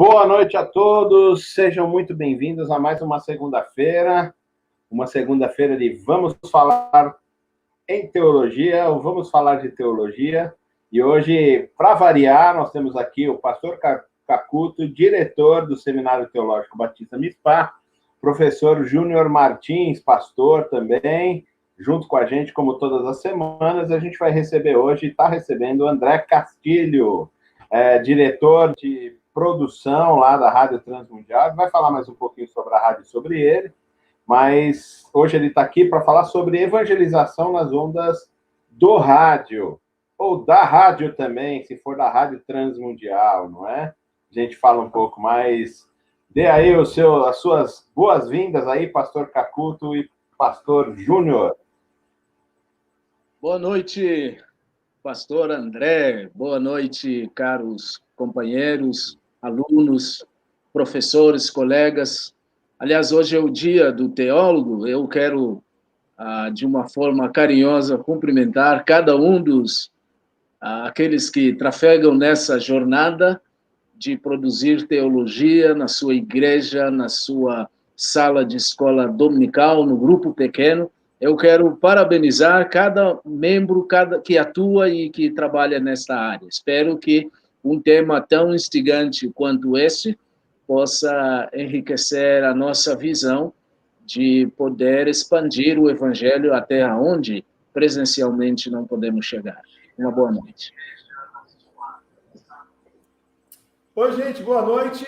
Boa noite a todos, sejam muito bem-vindos a mais uma segunda-feira de Vamos Falar em Teologia, ou Vamos Falar de Teologia. E hoje, para variar, nós temos aqui o pastor Cacuto, diretor do Seminário Teológico Batista Mispah, professor Júnior Martins, pastor também, junto com a gente, como todas as semanas. A gente vai receber hoje, está recebendo o André Castilho, diretor de produção lá da Rádio Transmundial. Vai falar mais um pouquinho sobre a rádio, sobre ele, mas hoje ele está aqui para falar sobre evangelização nas ondas do rádio, ou da rádio também, se for da Rádio Transmundial, não é? A gente fala um pouco mais. Dê aí as suas boas-vindas aí, pastor Cacuto e pastor Júnior. Boa noite, pastor André. Boa noite, caros companheiros, alunos, professores, colegas. Aliás, hoje é o dia do teólogo. Eu quero, de uma forma carinhosa, cumprimentar cada um dos aqueles que trafegam nessa jornada de produzir teologia na sua igreja, na sua sala de escola dominical, no grupo pequeno. Eu quero parabenizar cada membro que atua e que trabalha nesta área. Espero que um tema tão instigante quanto esse possa enriquecer a nossa visão de poder expandir o evangelho até onde presencialmente não podemos chegar. Uma boa noite. Oi, gente, boa noite.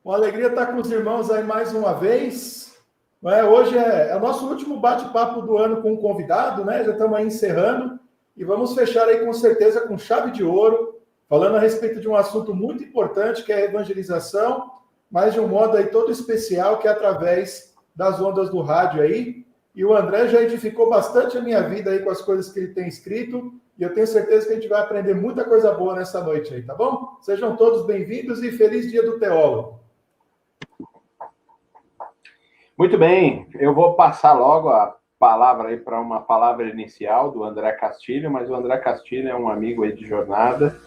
Uma alegria estar com os irmãos aí mais uma vez. Hoje é o nosso último bate-papo do ano com o convidado, né? Já estamos aí encerrando e vamos fechar aí com certeza com chave de ouro, falando a respeito de um assunto muito importante, que é a evangelização, mas de um modo aí todo especial, que é através das ondas do rádio aí. E o André já edificou bastante a minha vida aí com as coisas que ele tem escrito, e eu tenho certeza que a gente vai aprender muita coisa boa nessa noite aí, tá bom? Sejam todos bem-vindos e feliz dia do teólogo. Muito bem, eu vou passar logo a palavra aí para uma palavra inicial do André Castilho, mas o André Castilho é um amigo aí de jornada,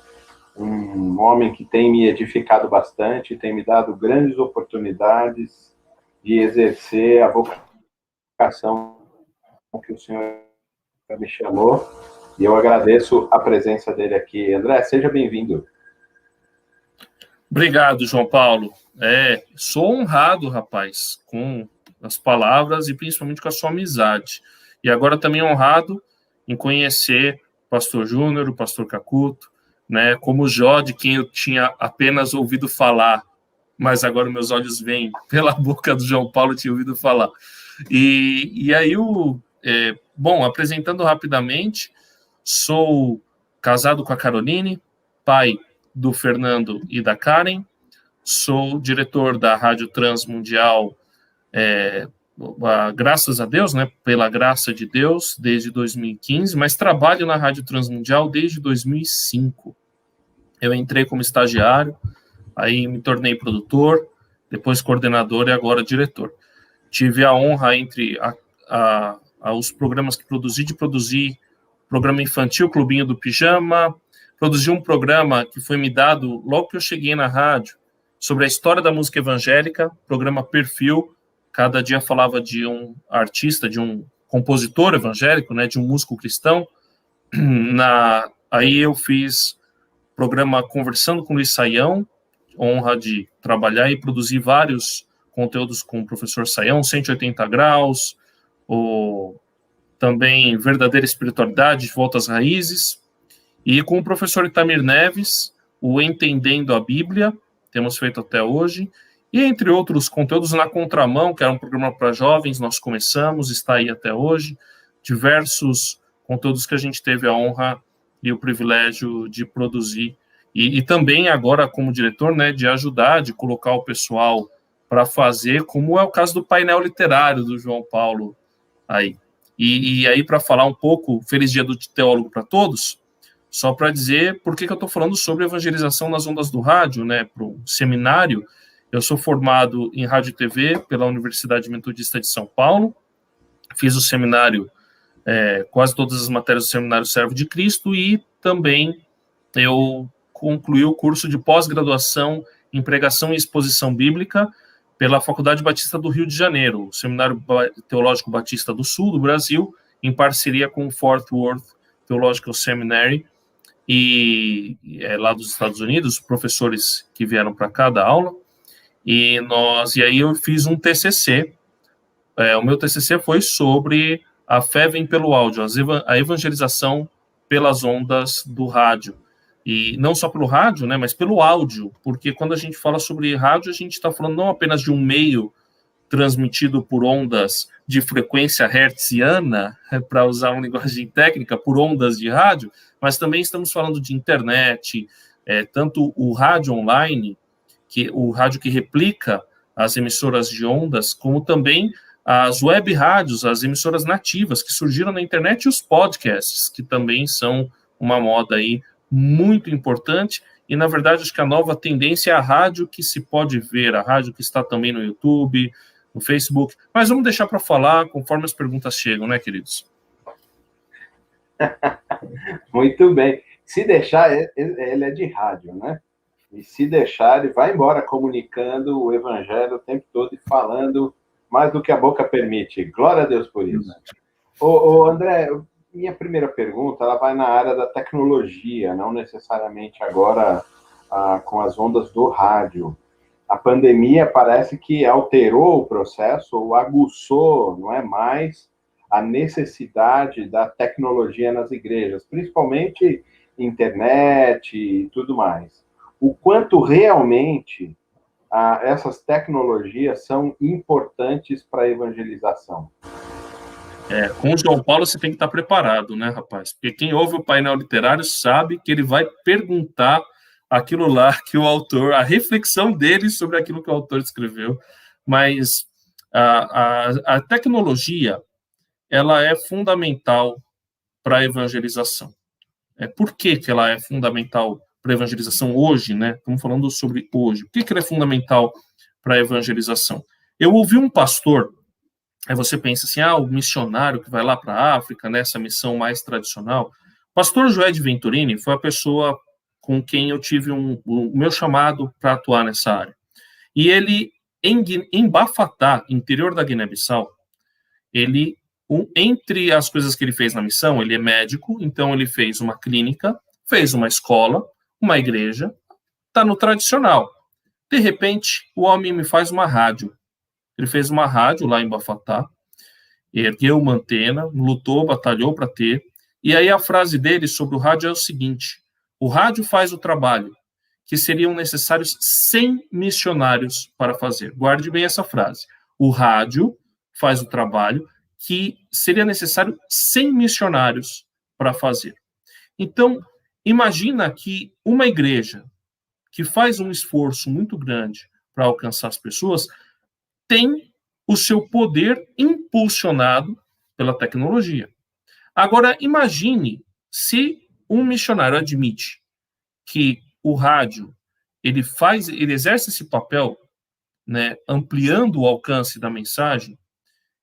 um homem que tem me edificado bastante, tem me dado grandes oportunidades de exercer a vocação que o Senhor me chamou, e eu agradeço a presença dele aqui. André, seja bem-vindo. Obrigado, João Paulo. Sou honrado, rapaz, com as palavras e principalmente com a sua amizade. E agora também honrado em conhecer o pastor Júnior, o pastor Cacuto, né, como Jó, de quem eu tinha apenas ouvido falar, mas agora meus olhos veem pela boca do João Paulo, eu tinha ouvido falar. E aí, apresentando rapidamente, sou casado com a Caroline, pai do Fernando e da Karen, sou diretor da Rádio Transmundial, graças a Deus, né, pela graça de Deus, desde 2015, mas trabalho na Rádio Transmundial desde 2005. Eu entrei como estagiário, aí me tornei produtor, depois coordenador e agora diretor. Tive a honra, entre os programas que produzi, de produzir programa infantil, Clubinho do Pijama, produzi um programa que foi me dado logo que eu cheguei na rádio, sobre a história da música evangélica, programa Perfil. Cada dia falava de um artista, de um compositor evangélico, né, de um músico cristão. Aí eu fiz programa Conversando com Luiz Saião, honra de trabalhar e produzir vários conteúdos com o professor Saião, 180 graus, também Verdadeira Espiritualidade, de Volta às Raízes, e com o professor Itamir Neves, o Entendendo a Bíblia, temos feito até hoje, e entre outros conteúdos, Na Contramão, que era um programa para jovens, nós começamos, está aí até hoje, diversos conteúdos que a gente teve a honra e o privilégio de produzir, e também agora como diretor, né, de ajudar, de colocar o pessoal para fazer, como é o caso do painel literário do João Paulo aí. E aí, para falar um pouco, feliz dia do teólogo para todos, só para dizer por que eu estou falando sobre evangelização nas ondas do rádio, né, para o seminário. Eu sou formado em rádio e TV pela Universidade Metodista de São Paulo, fiz o seminário, quase todas as matérias do seminário Servo de Cristo, e também eu concluí o curso de pós-graduação em Pregação e Exposição Bíblica pela Faculdade Batista do Rio de Janeiro, o Seminário Teológico Batista do Sul do Brasil, em parceria com o Fort Worth Theological Seminary, e lá dos Estados Unidos, professores que vieram para cá dar aula, e aí eu fiz um TCC. O meu TCC foi sobre a fé vem pelo áudio, a evangelização pelas ondas do rádio. E não só pelo rádio, né, mas pelo áudio, porque quando a gente fala sobre rádio, a gente está falando não apenas de um meio transmitido por ondas de frequência hertziana, para usar uma linguagem técnica, por ondas de rádio, mas também estamos falando de internet, tanto o rádio online, o rádio que replica as emissoras de ondas, como também as web rádios, as emissoras nativas que surgiram na internet, e os podcasts, que também são uma moda aí muito importante, e na verdade acho que a nova tendência é a rádio que se pode ver, a rádio que está também no YouTube, no Facebook, mas vamos deixar para falar conforme as perguntas chegam, né, queridos? Muito bem. Se deixar, ele é de rádio, né? E se deixar, ele vai embora comunicando o evangelho o tempo todo e falando mais do que a boca permite. Glória a Deus por isso. André, minha primeira pergunta, ela vai na área da tecnologia, não necessariamente agora com as ondas do rádio. A pandemia parece que alterou o processo, ou aguçou, não é mais, a necessidade da tecnologia nas igrejas, principalmente internet e tudo mais. O quanto realmente essas tecnologias são importantes para a evangelização? Com o João Paulo você tem que estar preparado, né, rapaz? Porque quem ouve o painel literário sabe que ele vai perguntar aquilo lá que o autor, a reflexão dele sobre aquilo que o autor escreveu. Mas a tecnologia, ela é fundamental para a evangelização. Por que ela é fundamental para a evangelização hoje, né? Estamos falando sobre hoje. Por que ela é fundamental para a evangelização? Eu ouvi um pastor, aí você pensa assim, o missionário que vai lá para a África, nessa missão mais tradicional. O pastor Joé de Venturini foi a pessoa com quem eu tive o meu chamado para atuar nessa área. E ele, em Bafatá, interior da Guiné-Bissau, entre as coisas que ele fez na missão, ele é médico, então ele fez uma clínica, fez uma escola, uma igreja, está no tradicional. De repente, o homem me faz uma rádio. Ele fez uma rádio lá em Bafatá, ergueu uma antena, lutou, batalhou para ter, e aí a frase dele sobre o rádio é o seguinte: o rádio faz o trabalho que seriam necessários 100 missionários para fazer. Guarde bem essa frase. O rádio faz o trabalho que seria necessário 100 missionários para fazer. Então, imagina que uma igreja que faz um esforço muito grande para alcançar as pessoas tem o seu poder impulsionado pela tecnologia. Agora, imagine se um missionário admite que o rádio ele exerce esse papel, né, ampliando o alcance da mensagem.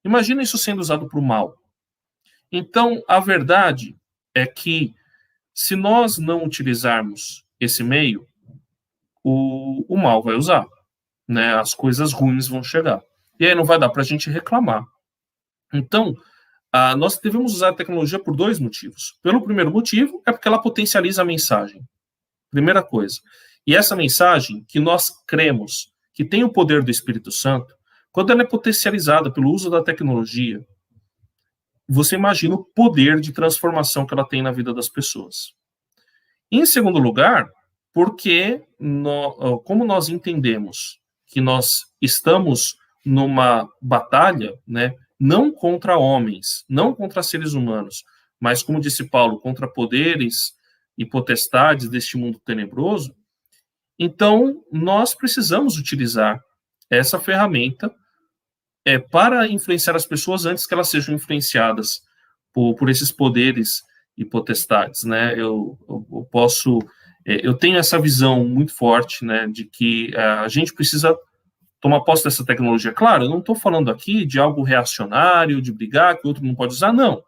Imagina isso sendo usado para o mal. Então, a verdade é que, se nós não utilizarmos esse meio, o mal vai usar, né? As coisas ruins vão chegar. E aí não vai dar para a gente reclamar. Então, nós devemos usar a tecnologia por dois motivos. Pelo primeiro motivo, é porque ela potencializa a mensagem. Primeira coisa. E essa mensagem, que nós cremos que tem o poder do Espírito Santo, quando ela é potencializada pelo uso da tecnologia, você imagina o poder de transformação que ela tem na vida das pessoas. Em segundo lugar, porque como nós entendemos que nós estamos numa batalha, né, não contra homens, não contra seres humanos, mas, como disse Paulo, contra poderes e potestades deste mundo tenebroso, então nós precisamos utilizar essa ferramenta para influenciar as pessoas antes que elas sejam influenciadas por esses poderes e potestades, né? Eu tenho essa visão muito forte, né, de que a gente precisa tomar posse dessa tecnologia. Claro, eu não estou falando aqui de algo reacionário, de brigar, que o outro não pode usar, não.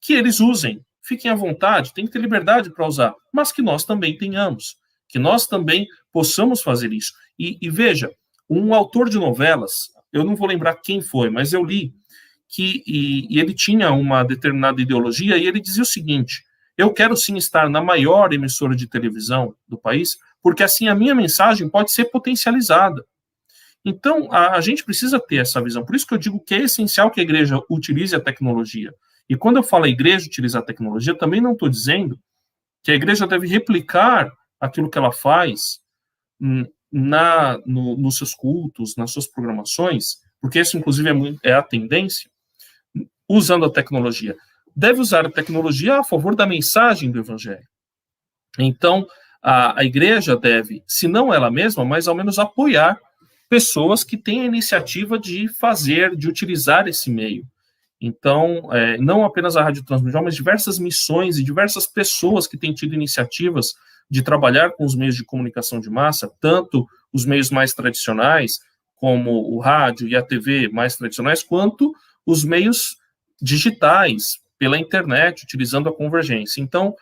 Que eles usem, fiquem à vontade, tem que ter liberdade para usar, mas que nós também tenhamos. que nós também possamos fazer isso. E veja, um autor de novelas, eu não vou lembrar quem foi, mas eu li que ele tinha uma determinada ideologia e ele dizia o seguinte: eu quero sim estar na maior emissora de televisão do país, porque assim a minha mensagem pode ser potencializada. Então, a gente precisa ter essa visão. Por isso que eu digo que é essencial que a igreja utilize a tecnologia. E quando eu falo a igreja utilizar a tecnologia, também não estou dizendo que a igreja deve replicar aquilo que ela faz nos seus cultos, nas suas programações, porque isso, inclusive, é a tendência, usando a tecnologia. Deve usar a tecnologia a favor da mensagem do evangelho. Então, a igreja deve, se não ela mesma, mas ao menos apoiar pessoas que têm a iniciativa de utilizar esse meio. Então, não apenas a Rádio Transmundial, mas diversas missões e diversas pessoas que têm tido iniciativas de trabalhar com os meios de comunicação de massa, tanto os meios mais tradicionais, como o rádio e a TV mais tradicionais, quanto os meios digitais, pela internet, utilizando a convergência. Então,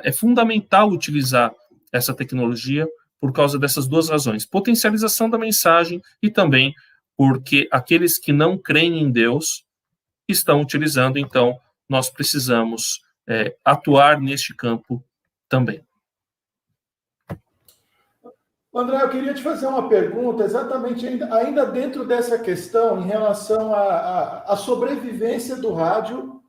é fundamental utilizar essa tecnologia por causa dessas duas razões: potencialização da mensagem e também porque aqueles que não creem em Deus estão utilizando, então nós precisamos atuar neste campo também. André, eu queria te fazer uma pergunta exatamente ainda dentro dessa questão em relação à sobrevivência do rádio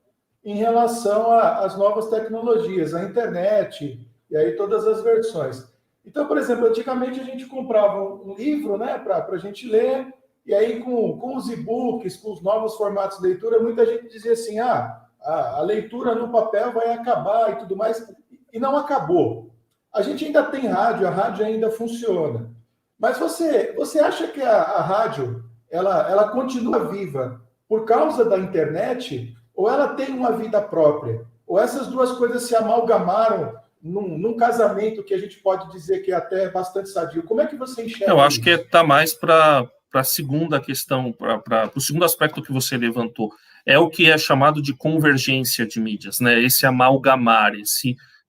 em relação às novas tecnologias, a internet e aí todas as versões. Então, por exemplo, antigamente a gente comprava um livro, né, para a gente ler, e aí com os e-books, com os novos formatos de leitura, muita gente dizia assim, a leitura no papel vai acabar e tudo mais, e não acabou. A gente ainda tem rádio, a rádio ainda funciona. Mas você acha que a rádio ela continua viva por causa da internet, ou ela tem uma vida própria? Ou essas duas coisas se amalgamaram num casamento que a gente pode dizer que é até bastante sadio? Como é que você enxerga? Eu acho que está mais para a segunda questão, para o segundo aspecto que você levantou. É o que é chamado de convergência de mídias, né? Esse amalgamar,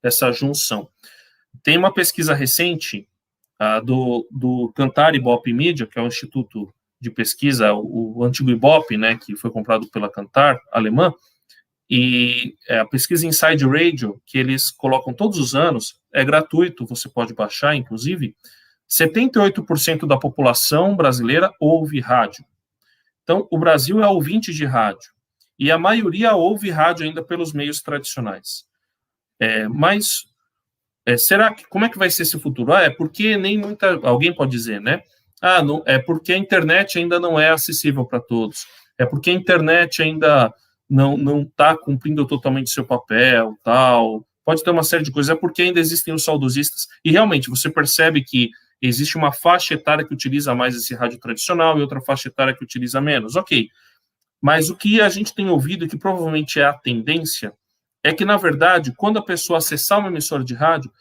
essa junção. Tem uma pesquisa recente do Kantar Ibope Media, que é um instituto de pesquisa, o antigo Ibope, né, que foi comprado pela Kantar, alemã, e a pesquisa Inside Radio, que eles colocam todos os anos, é gratuito, você pode baixar, inclusive, 78% da população brasileira ouve rádio. Então, o Brasil é ouvinte de rádio, e a maioria ouve rádio ainda pelos meios tradicionais. Mas será que, como é que vai ser esse futuro? É porque alguém pode dizer, né? Não, é porque a internet ainda não é acessível para todos. É porque a internet ainda não está cumprindo totalmente seu papel, tal. Pode ter uma série de coisas. É porque ainda existem os saudosistas. E realmente você percebe que existe uma faixa etária que utiliza mais esse rádio tradicional e outra faixa etária que utiliza menos. Ok. Mas o que a gente tem ouvido, e que provavelmente é a tendência, é que, na verdade, quando a pessoa acessar uma emissora de rádio,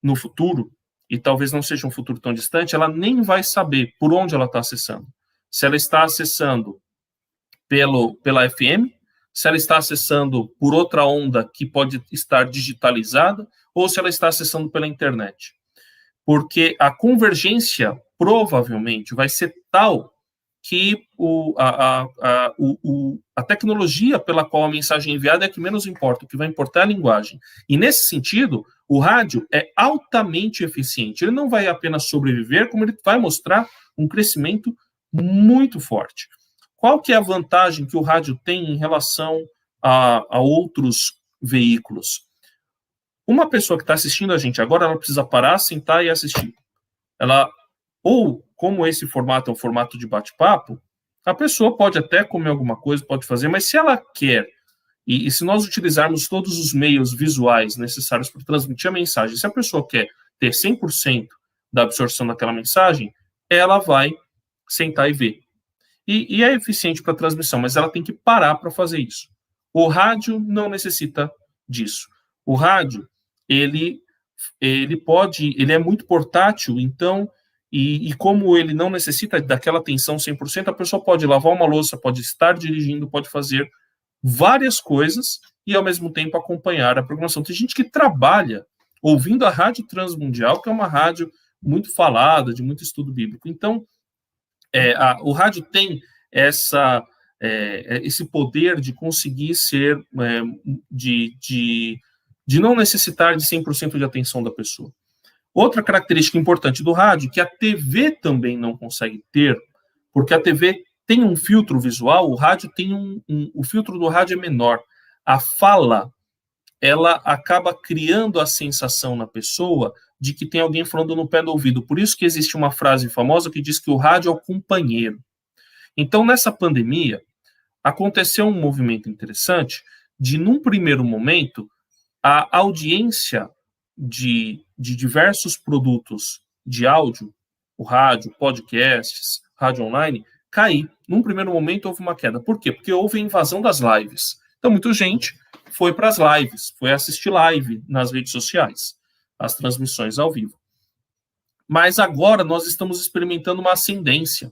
no futuro, e talvez não seja um futuro tão distante, ela nem vai saber por onde ela está acessando. Se ela está acessando pela FM, se ela está acessando por outra onda que pode estar digitalizada, ou se ela está acessando pela internet. Porque a convergência, provavelmente, vai ser tal que a tecnologia pela qual a mensagem é enviada é a que menos importa, o que vai importar é a linguagem. E, nesse sentido, o rádio é altamente eficiente. Ele não vai apenas sobreviver, como ele vai mostrar um crescimento muito forte. Qual que é a vantagem que o rádio tem em relação a outros veículos? Uma pessoa que está assistindo a gente agora, ela precisa parar, sentar e assistir. Ou, como esse formato é um formato de bate-papo, a pessoa pode até comer alguma coisa, pode fazer, mas se ela quer, e se nós utilizarmos todos os meios visuais necessários para transmitir a mensagem, se a pessoa quer ter 100% da absorção daquela mensagem, ela vai sentar e ver. E é eficiente para a transmissão, mas ela tem que parar para fazer isso. O rádio não necessita disso. O rádio, ele é muito portátil, então, e como ele não necessita daquela atenção 100%, a pessoa pode lavar uma louça, pode estar dirigindo, pode fazer várias coisas e, ao mesmo tempo, acompanhar a programação. Tem gente que trabalha ouvindo a Rádio Transmundial, que é uma rádio muito falada, de muito estudo bíblico. Então, o rádio tem esse poder de conseguir ser, de não necessitar de 100% de atenção da pessoa. Outra característica importante do rádio, que a TV também não consegue ter, porque a TV tem um filtro visual, o rádio tem o filtro do rádio é menor. A fala, ela acaba criando a sensação na pessoa de que tem alguém falando no pé do ouvido. Por isso que existe uma frase famosa que diz que o rádio é o companheiro. Então, nessa pandemia, aconteceu um movimento interessante de, num primeiro momento, a audiência de diversos produtos de áudio, o rádio, podcasts, rádio online, cair. Num primeiro momento, houve uma queda. Por quê? Porque houve a invasão das lives. Então, muita gente foi para as lives, foi assistir live nas redes sociais, as transmissões ao vivo. Mas agora nós estamos experimentando uma ascendência,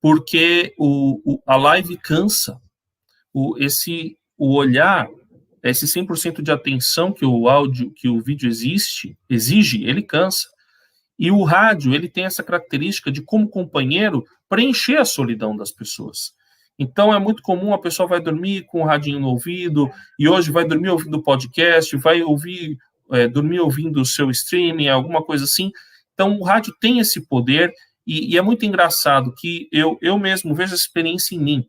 porque a live cansa, o olhar, esse 100% de atenção que o áudio, que o vídeo exige, ele cansa. E o rádio, ele tem essa característica de, como companheiro, preencher a solidão das pessoas. Então, é muito comum a pessoa vai dormir com o radinho no ouvido, e hoje vai dormir ouvindo podcast, vai dormir ouvindo o seu streaming, alguma coisa assim. Então, o rádio tem esse poder, e é muito engraçado que eu mesmo vejo essa experiência em mim.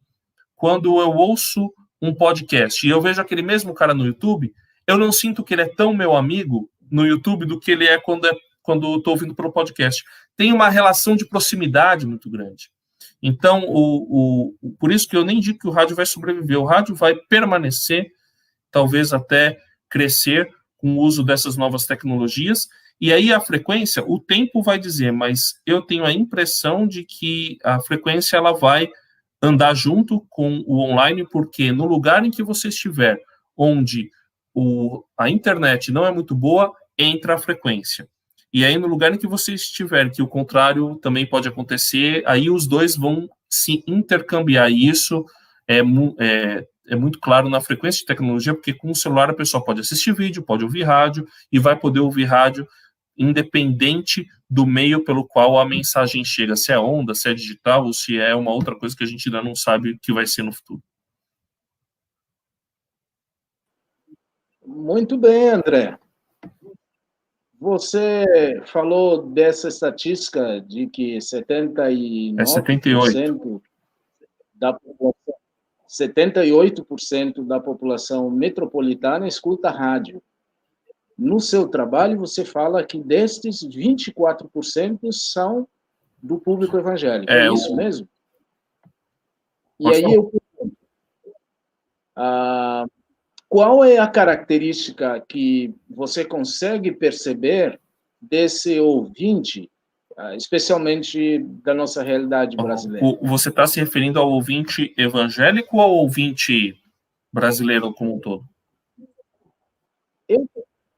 Quando eu ouço um podcast e eu vejo aquele mesmo cara no YouTube, eu não sinto que ele é tão meu amigo no YouTube do que ele é quando eu estou ouvindo pelo podcast. Tem uma relação de proximidade muito grande. Então, por isso que eu nem digo que o rádio vai sobreviver, o rádio vai permanecer, talvez até crescer com o uso dessas novas tecnologias, e aí a frequência, o tempo vai dizer, mas eu tenho a impressão de que a frequência ela vai andar junto com o online, porque no lugar em que você estiver, onde a internet não é muito boa, entra a frequência. E aí, no lugar em que você estiver, que o contrário também pode acontecer, aí os dois vão se intercambiar. E isso é muito claro na frequência de tecnologia, porque com o celular a pessoa pode assistir vídeo, pode ouvir rádio, e vai poder ouvir rádio independente do meio pelo qual a mensagem chega, se é onda, se é digital, ou se é uma outra coisa que a gente ainda não sabe o que vai ser no futuro. Muito bem, André. Você falou dessa estatística de que 78% da população, 78% da população metropolitana escuta rádio. No seu trabalho, você fala que destes, 24% são do público evangélico. É isso mesmo? E aí eu pergunto, qual é a característica que você consegue perceber desse ouvinte, especialmente da nossa realidade brasileira? Você está se referindo ao ouvinte evangélico ou ao ouvinte brasileiro como um todo?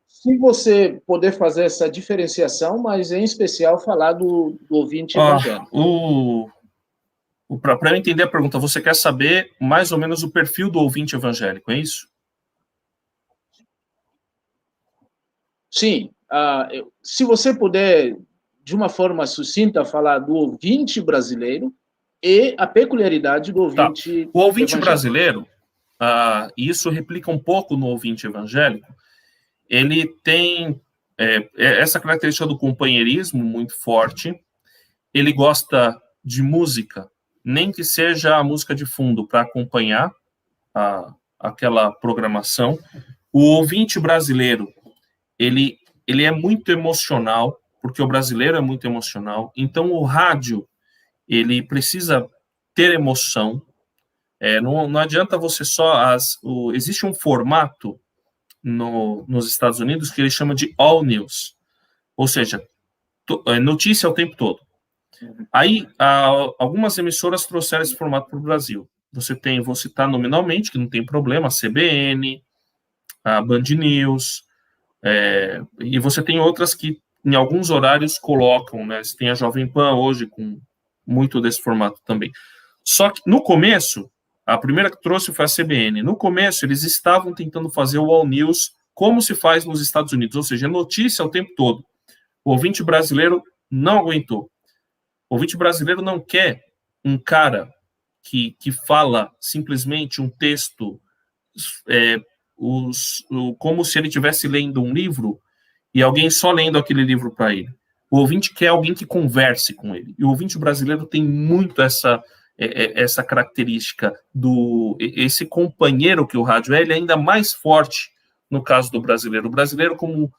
Se você puder fazer essa diferenciação, mas em especial falar do ouvinte evangélico. Para eu entender a pergunta, você quer saber mais ou menos o perfil do ouvinte evangélico, é isso? Sim. Se você puder, de uma forma sucinta, falar do ouvinte brasileiro e a peculiaridade do ouvinte O ouvinte brasileiro, isso replica um pouco no ouvinte evangélico, ele tem essa característica do companheirismo muito forte, ele gosta de música, nem que seja a música de fundo para acompanhar aquela programação. O ouvinte brasileiro, ele é muito emocional, porque o brasileiro é muito emocional, então o rádio, ele precisa ter emoção, não adianta você só... existe um formato nos Estados Unidos que ele chama de all news, ou seja, notícia o tempo todo. Aí, algumas emissoras trouxeram esse formato para o Brasil. Vou citar nominalmente, que não tem problema, a CBN, a Band News, e você tem outras que, em alguns horários, colocam, né? Você tem a Jovem Pan hoje, com muito desse formato também. Só que, no começo, a primeira que trouxe foi a CBN. No começo, eles estavam tentando fazer o All News como se faz nos Estados Unidos, ou seja, notícia o tempo todo. O ouvinte brasileiro não aguentou. O ouvinte brasileiro não quer um cara que fala simplesmente um texto como se ele estivesse lendo um livro e alguém só lendo aquele livro para ele. O ouvinte quer alguém que converse com ele. E o ouvinte brasileiro tem muito essa característica esse companheiro que o rádio é, ele é ainda mais forte no caso do brasileiro. O brasileiro, como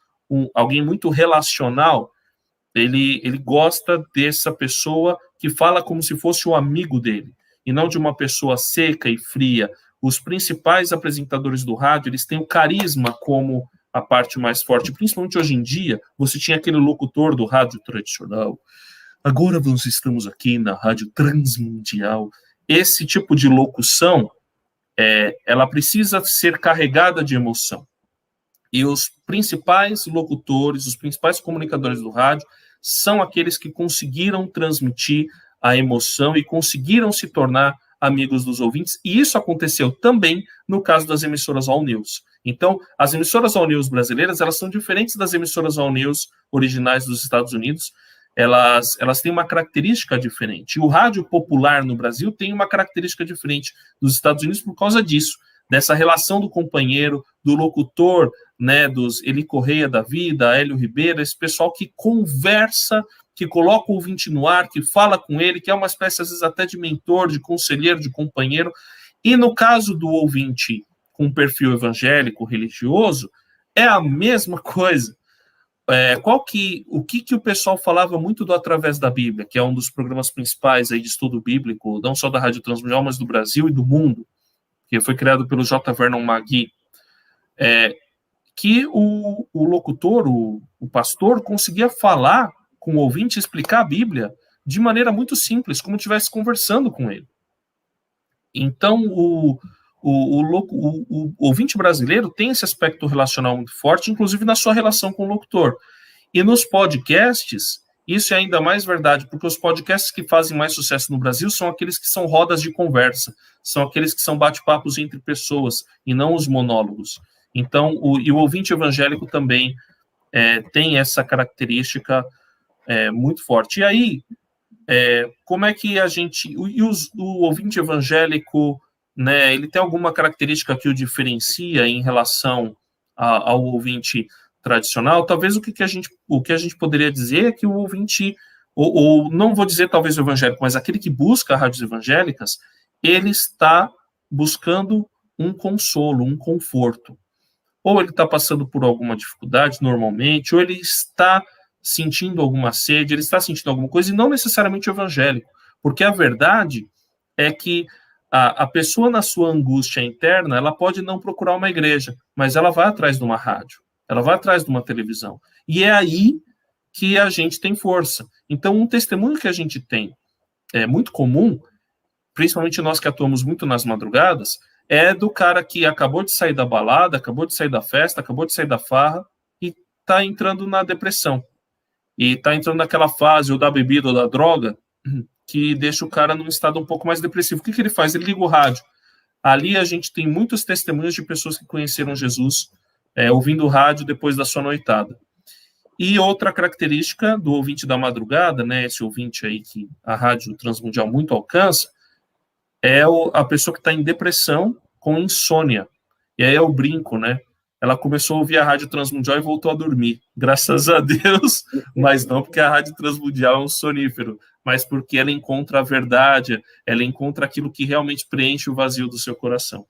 alguém muito relacional, ele gosta dessa pessoa que fala como se fosse o amigo dele, e não de uma pessoa seca e fria. Os principais apresentadores do rádio, eles têm o carisma como a parte mais forte, principalmente hoje em dia. Você tinha aquele locutor do rádio tradicional, agora nós estamos aqui na rádio transmundial. Esse tipo de locução, ela precisa ser carregada de emoção. E os principais locutores, os principais comunicadores do rádio, são aqueles que conseguiram transmitir a emoção e conseguiram se tornar amigos dos ouvintes, e isso aconteceu também no caso das emissoras All News. Então, as emissoras All News brasileiras, elas são diferentes das emissoras All News originais dos Estados Unidos. Elas têm uma característica diferente. E o rádio popular no Brasil tem uma característica diferente dos Estados Unidos por causa disso, dessa relação do companheiro, do locutor, né, dos Eli Correia da vida, Hélio Ribeiro, esse pessoal que conversa, que coloca o ouvinte no ar, que fala com ele, que é uma espécie, às vezes, até de mentor, de conselheiro, de companheiro. E no caso do ouvinte com perfil evangélico, religioso, é a mesma coisa. O que o pessoal falava muito do Através da Bíblia, que é um dos programas principais aí de estudo bíblico, não só da Rádio Transmundial, mas do Brasil e do mundo, que foi criado pelo J. Vernon McGee, que o locutor, o pastor, conseguia falar com o ouvinte, explicar a Bíblia de maneira muito simples, como estivesse conversando com ele. Então, o ouvinte brasileiro tem esse aspecto relacional muito forte, inclusive na sua relação com o locutor. E nos podcasts, isso é ainda mais verdade, porque os podcasts que fazem mais sucesso no Brasil são aqueles que são rodas de conversa, são aqueles que são bate-papos entre pessoas, e não os monólogos. Então, o ouvinte evangélico também tem essa característica muito forte. E aí, como é que a gente... O ouvinte evangélico, né, ele tem alguma característica que o diferencia em relação ao ouvinte tradicional? Talvez o que a gente poderia dizer é que o ouvinte, ou não vou dizer talvez o evangélico, mas aquele que busca rádios evangélicas, ele está buscando um consolo, um conforto. Ou ele está passando por alguma dificuldade normalmente, ou ele está sentindo alguma sede, ele está sentindo alguma coisa, e não necessariamente o evangélico, porque a verdade é que a pessoa na sua angústia interna, ela pode não procurar uma igreja, mas ela vai atrás de uma rádio, ela vai atrás de uma televisão, e é aí que a gente tem força. Então, um testemunho que a gente tem, muito comum, principalmente nós que atuamos muito nas madrugadas, é do cara que acabou de sair da balada, acabou de sair da festa, acabou de sair da farra, e está entrando na depressão. E está entrando naquela fase, ou da bebida, ou da droga, que deixa o cara num estado um pouco mais depressivo. O que ele faz? Ele liga o rádio. Ali a gente tem muitos testemunhos de pessoas que conheceram Jesus ouvindo o rádio depois da sua noitada. E outra característica do ouvinte da madrugada, né, esse ouvinte aí que a Rádio Transmundial muito alcança, é a pessoa que está em depressão com insônia. E aí eu brinco, né? Ela começou a ouvir a Rádio Transmundial e voltou a dormir. Graças a Deus, mas não porque a Rádio Transmundial é um sonífero, mas porque ela encontra a verdade, ela encontra aquilo que realmente preenche o vazio do seu coração.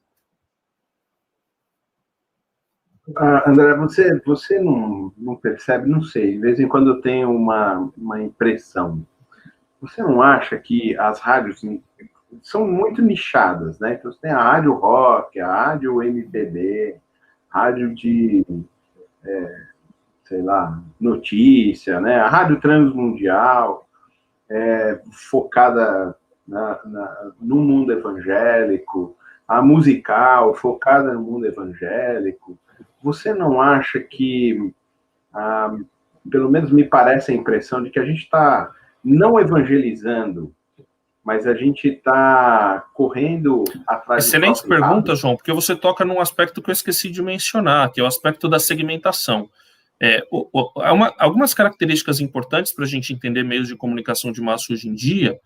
André, você não percebe, não sei, de vez em quando eu tenho uma impressão. Você não acha que as rádios são muito nichadas, né? Então você tem a rádio rock, a rádio MPB, rádio de, sei lá, notícia, né? A rádio transmundial, focada no mundo evangélico, a musical, focada no mundo evangélico. Você não acha que, pelo menos me parece a impressão de que a gente está não evangelizando mas a gente está correndo atrás. Excelente pergunta, João, porque você toca num aspecto que eu esqueci de mencionar, que é o aspecto da segmentação. Algumas características importantes para a gente entender meios de comunicação de massa hoje em dia,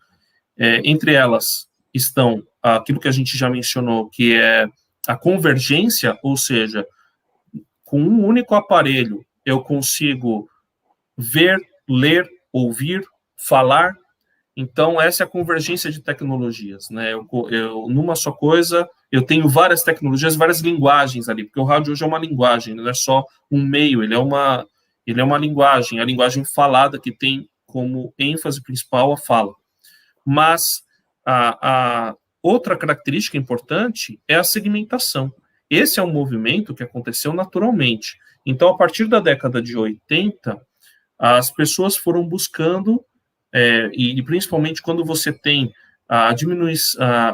entre elas estão aquilo que a gente já mencionou, que é a convergência, ou seja, com um único aparelho eu consigo ver, ler, ouvir, falar. Então, essa é a convergência de tecnologias, né? Numa só coisa, eu tenho várias tecnologias, várias linguagens ali, porque o rádio hoje é uma linguagem, não é só um meio, ele é uma linguagem, a linguagem falada que tem como ênfase principal a fala. Mas a outra característica importante é a segmentação. Esse é um movimento que aconteceu naturalmente. Então, a partir da década de 80, as pessoas foram buscando, e principalmente quando você tem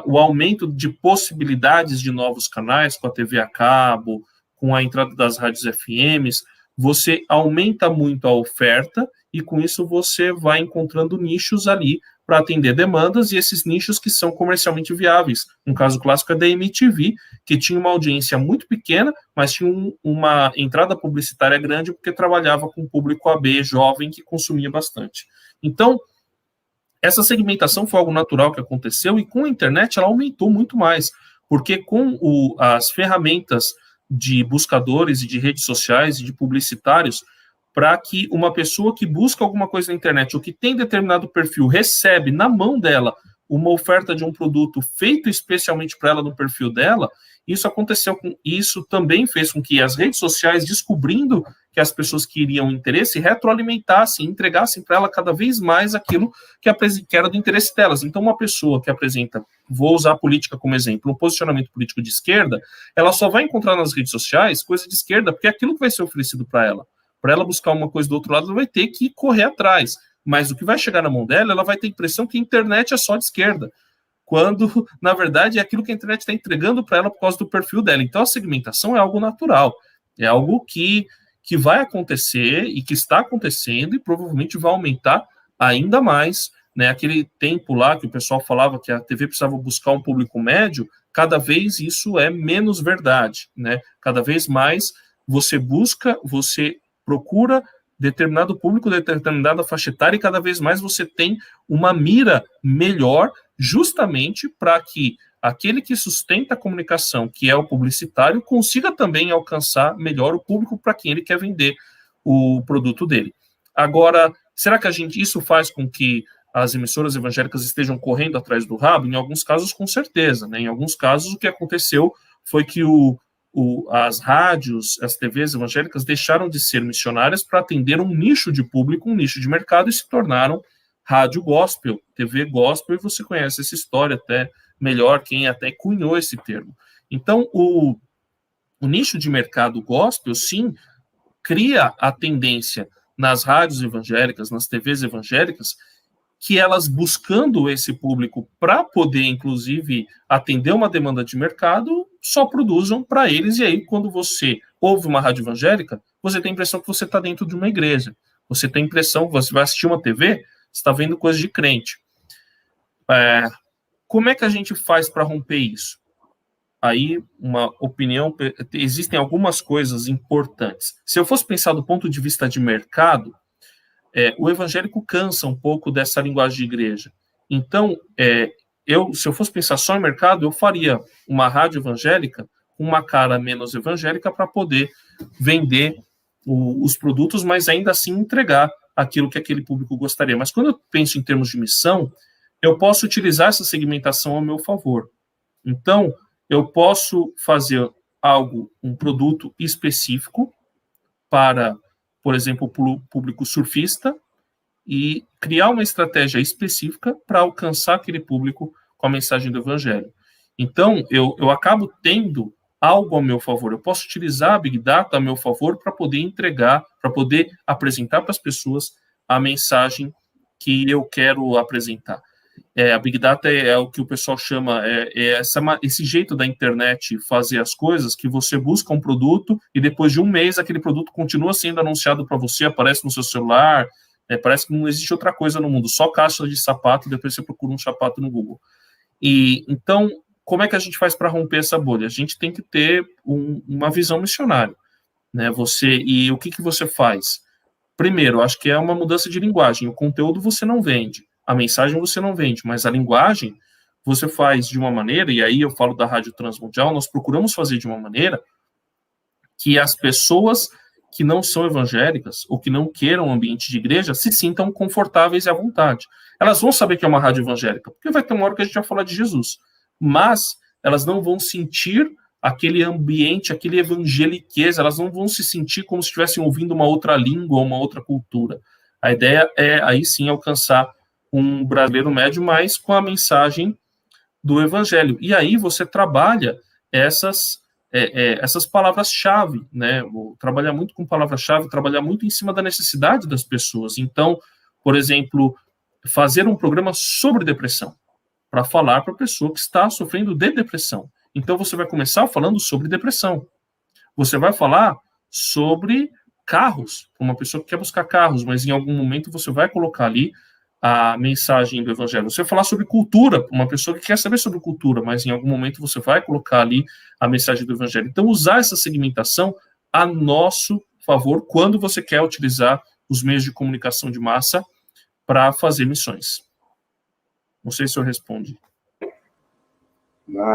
o aumento de possibilidades de novos canais, com a TV a cabo, com a entrada das rádios FMs, você aumenta muito a oferta e com isso você vai encontrando nichos ali para atender demandas, e esses nichos que são comercialmente viáveis. Um caso clássico é da MTV, que tinha uma audiência muito pequena, mas tinha uma entrada publicitária grande, porque trabalhava com o público AB jovem que consumia bastante. Então, essa segmentação foi algo natural que aconteceu, e com a internet ela aumentou muito mais, porque com as ferramentas de buscadores e de redes sociais e de publicitários, para que uma pessoa que busca alguma coisa na internet ou que tem determinado perfil recebe na mão dela uma oferta de um produto feito especialmente para ela no perfil dela, isso também fez com que as redes sociais, descobrindo que as pessoas que iriam interesse, retroalimentassem, entregassem para ela cada vez mais aquilo que era do interesse delas. Então, uma pessoa que apresenta, vou usar a política como exemplo, um posicionamento político de esquerda, ela só vai encontrar nas redes sociais coisa de esquerda, porque é aquilo que vai ser oferecido para ela. Para ela buscar uma coisa do outro lado, ela vai ter que correr atrás. Mas o que vai chegar na mão dela, ela vai ter a impressão que a internet é só de esquerda, quando, na verdade, é aquilo que a internet está entregando para ela por causa do perfil dela. Então, a segmentação é algo natural, é algo que vai acontecer e que está acontecendo e provavelmente vai aumentar ainda mais, né? Aquele tempo lá que o pessoal falava que a TV precisava buscar um público médio, cada vez isso é menos verdade, né? Cada vez mais você procura determinado público, determinada faixa etária, e cada vez mais você tem uma mira melhor, justamente para que aquele que sustenta a comunicação, que é o publicitário, consiga também alcançar melhor o público para quem ele quer vender o produto dele. Agora, será que isso faz com que as emissoras evangélicas estejam correndo atrás do rabo? Em alguns casos, com certeza, né? Em alguns casos, o que aconteceu foi que as rádios, as TVs evangélicas deixaram de ser missionárias para atender um nicho de público, um nicho de mercado, e se tornaram rádio gospel, TV gospel, e você conhece essa história até melhor, quem até cunhou esse termo. Então, o nicho de mercado gospel, sim, cria a tendência nas rádios evangélicas, nas TVs evangélicas, que elas, buscando esse público para poder, inclusive, atender uma demanda de mercado, só produzam para eles. E aí, quando você ouve uma rádio evangélica, você tem a impressão que você está dentro de uma igreja. Você tem a impressão que você vai assistir uma TV, você está vendo coisa de crente. Como é que a gente faz para romper isso? Aí, uma opinião, existem algumas coisas importantes. Se eu fosse pensar do ponto de vista de mercado, o evangélico cansa um pouco dessa linguagem de igreja. Então, se eu fosse pensar só em mercado, eu faria uma rádio evangélica com uma cara menos evangélica para poder vender os produtos, mas ainda assim entregar aquilo que aquele público gostaria. Mas quando eu penso em termos de missão, eu posso utilizar essa segmentação ao meu favor. Então, eu posso fazer um produto específico para, por exemplo, o público surfista, e criar uma estratégia específica para alcançar aquele público com a mensagem do evangelho. Então, eu acabo tendo algo ao meu favor. Eu posso utilizar a Big Data a meu favor para poder entregar, para poder apresentar para as pessoas a mensagem que eu quero apresentar. A Big Data é o que o pessoal chama, esse jeito da internet fazer as coisas, que você busca um produto e depois de um mês aquele produto continua sendo anunciado para você, aparece no seu celular, Parece que não existe outra coisa no mundo, só caixa de sapato, depois você procura um sapato no Google. E então, como é que a gente faz para romper essa bolha? A gente tem que ter uma visão missionária, né? E o que você faz? Primeiro, acho que é uma mudança de linguagem. O conteúdo você não vende, a mensagem você não vende, mas a linguagem você faz de uma maneira, e aí eu falo da Rádio Transmundial, nós procuramos fazer de uma maneira que as pessoas que não são evangélicas ou que não queiram um ambiente de igreja se sintam confortáveis e à vontade. Elas vão saber que é uma rádio evangélica, porque vai ter uma hora que a gente vai falar de Jesus, mas elas não vão sentir aquele ambiente, aquele evangeliquez, elas não vão se sentir como se estivessem ouvindo uma outra língua ou uma outra cultura. A ideia é, aí sim, alcançar um brasileiro médio, mas com a mensagem do evangelho. E aí você trabalha essas palavras-chave, né? Trabalhar muito com palavras-chave, trabalhar muito em cima da necessidade das pessoas. Então, por exemplo, fazer um programa sobre depressão, para falar para a pessoa que está sofrendo de depressão. Então, você vai começar falando sobre depressão. Você vai falar sobre carros, uma pessoa que quer buscar carros, mas em algum momento você vai colocar ali a mensagem do evangelho. Você vai falar sobre cultura, uma pessoa que quer saber sobre cultura, mas em algum momento você vai colocar ali a mensagem do evangelho. Então, usar essa segmentação a nosso favor quando você quer utilizar os meios de comunicação de massa para fazer missões. Não sei se eu respondi.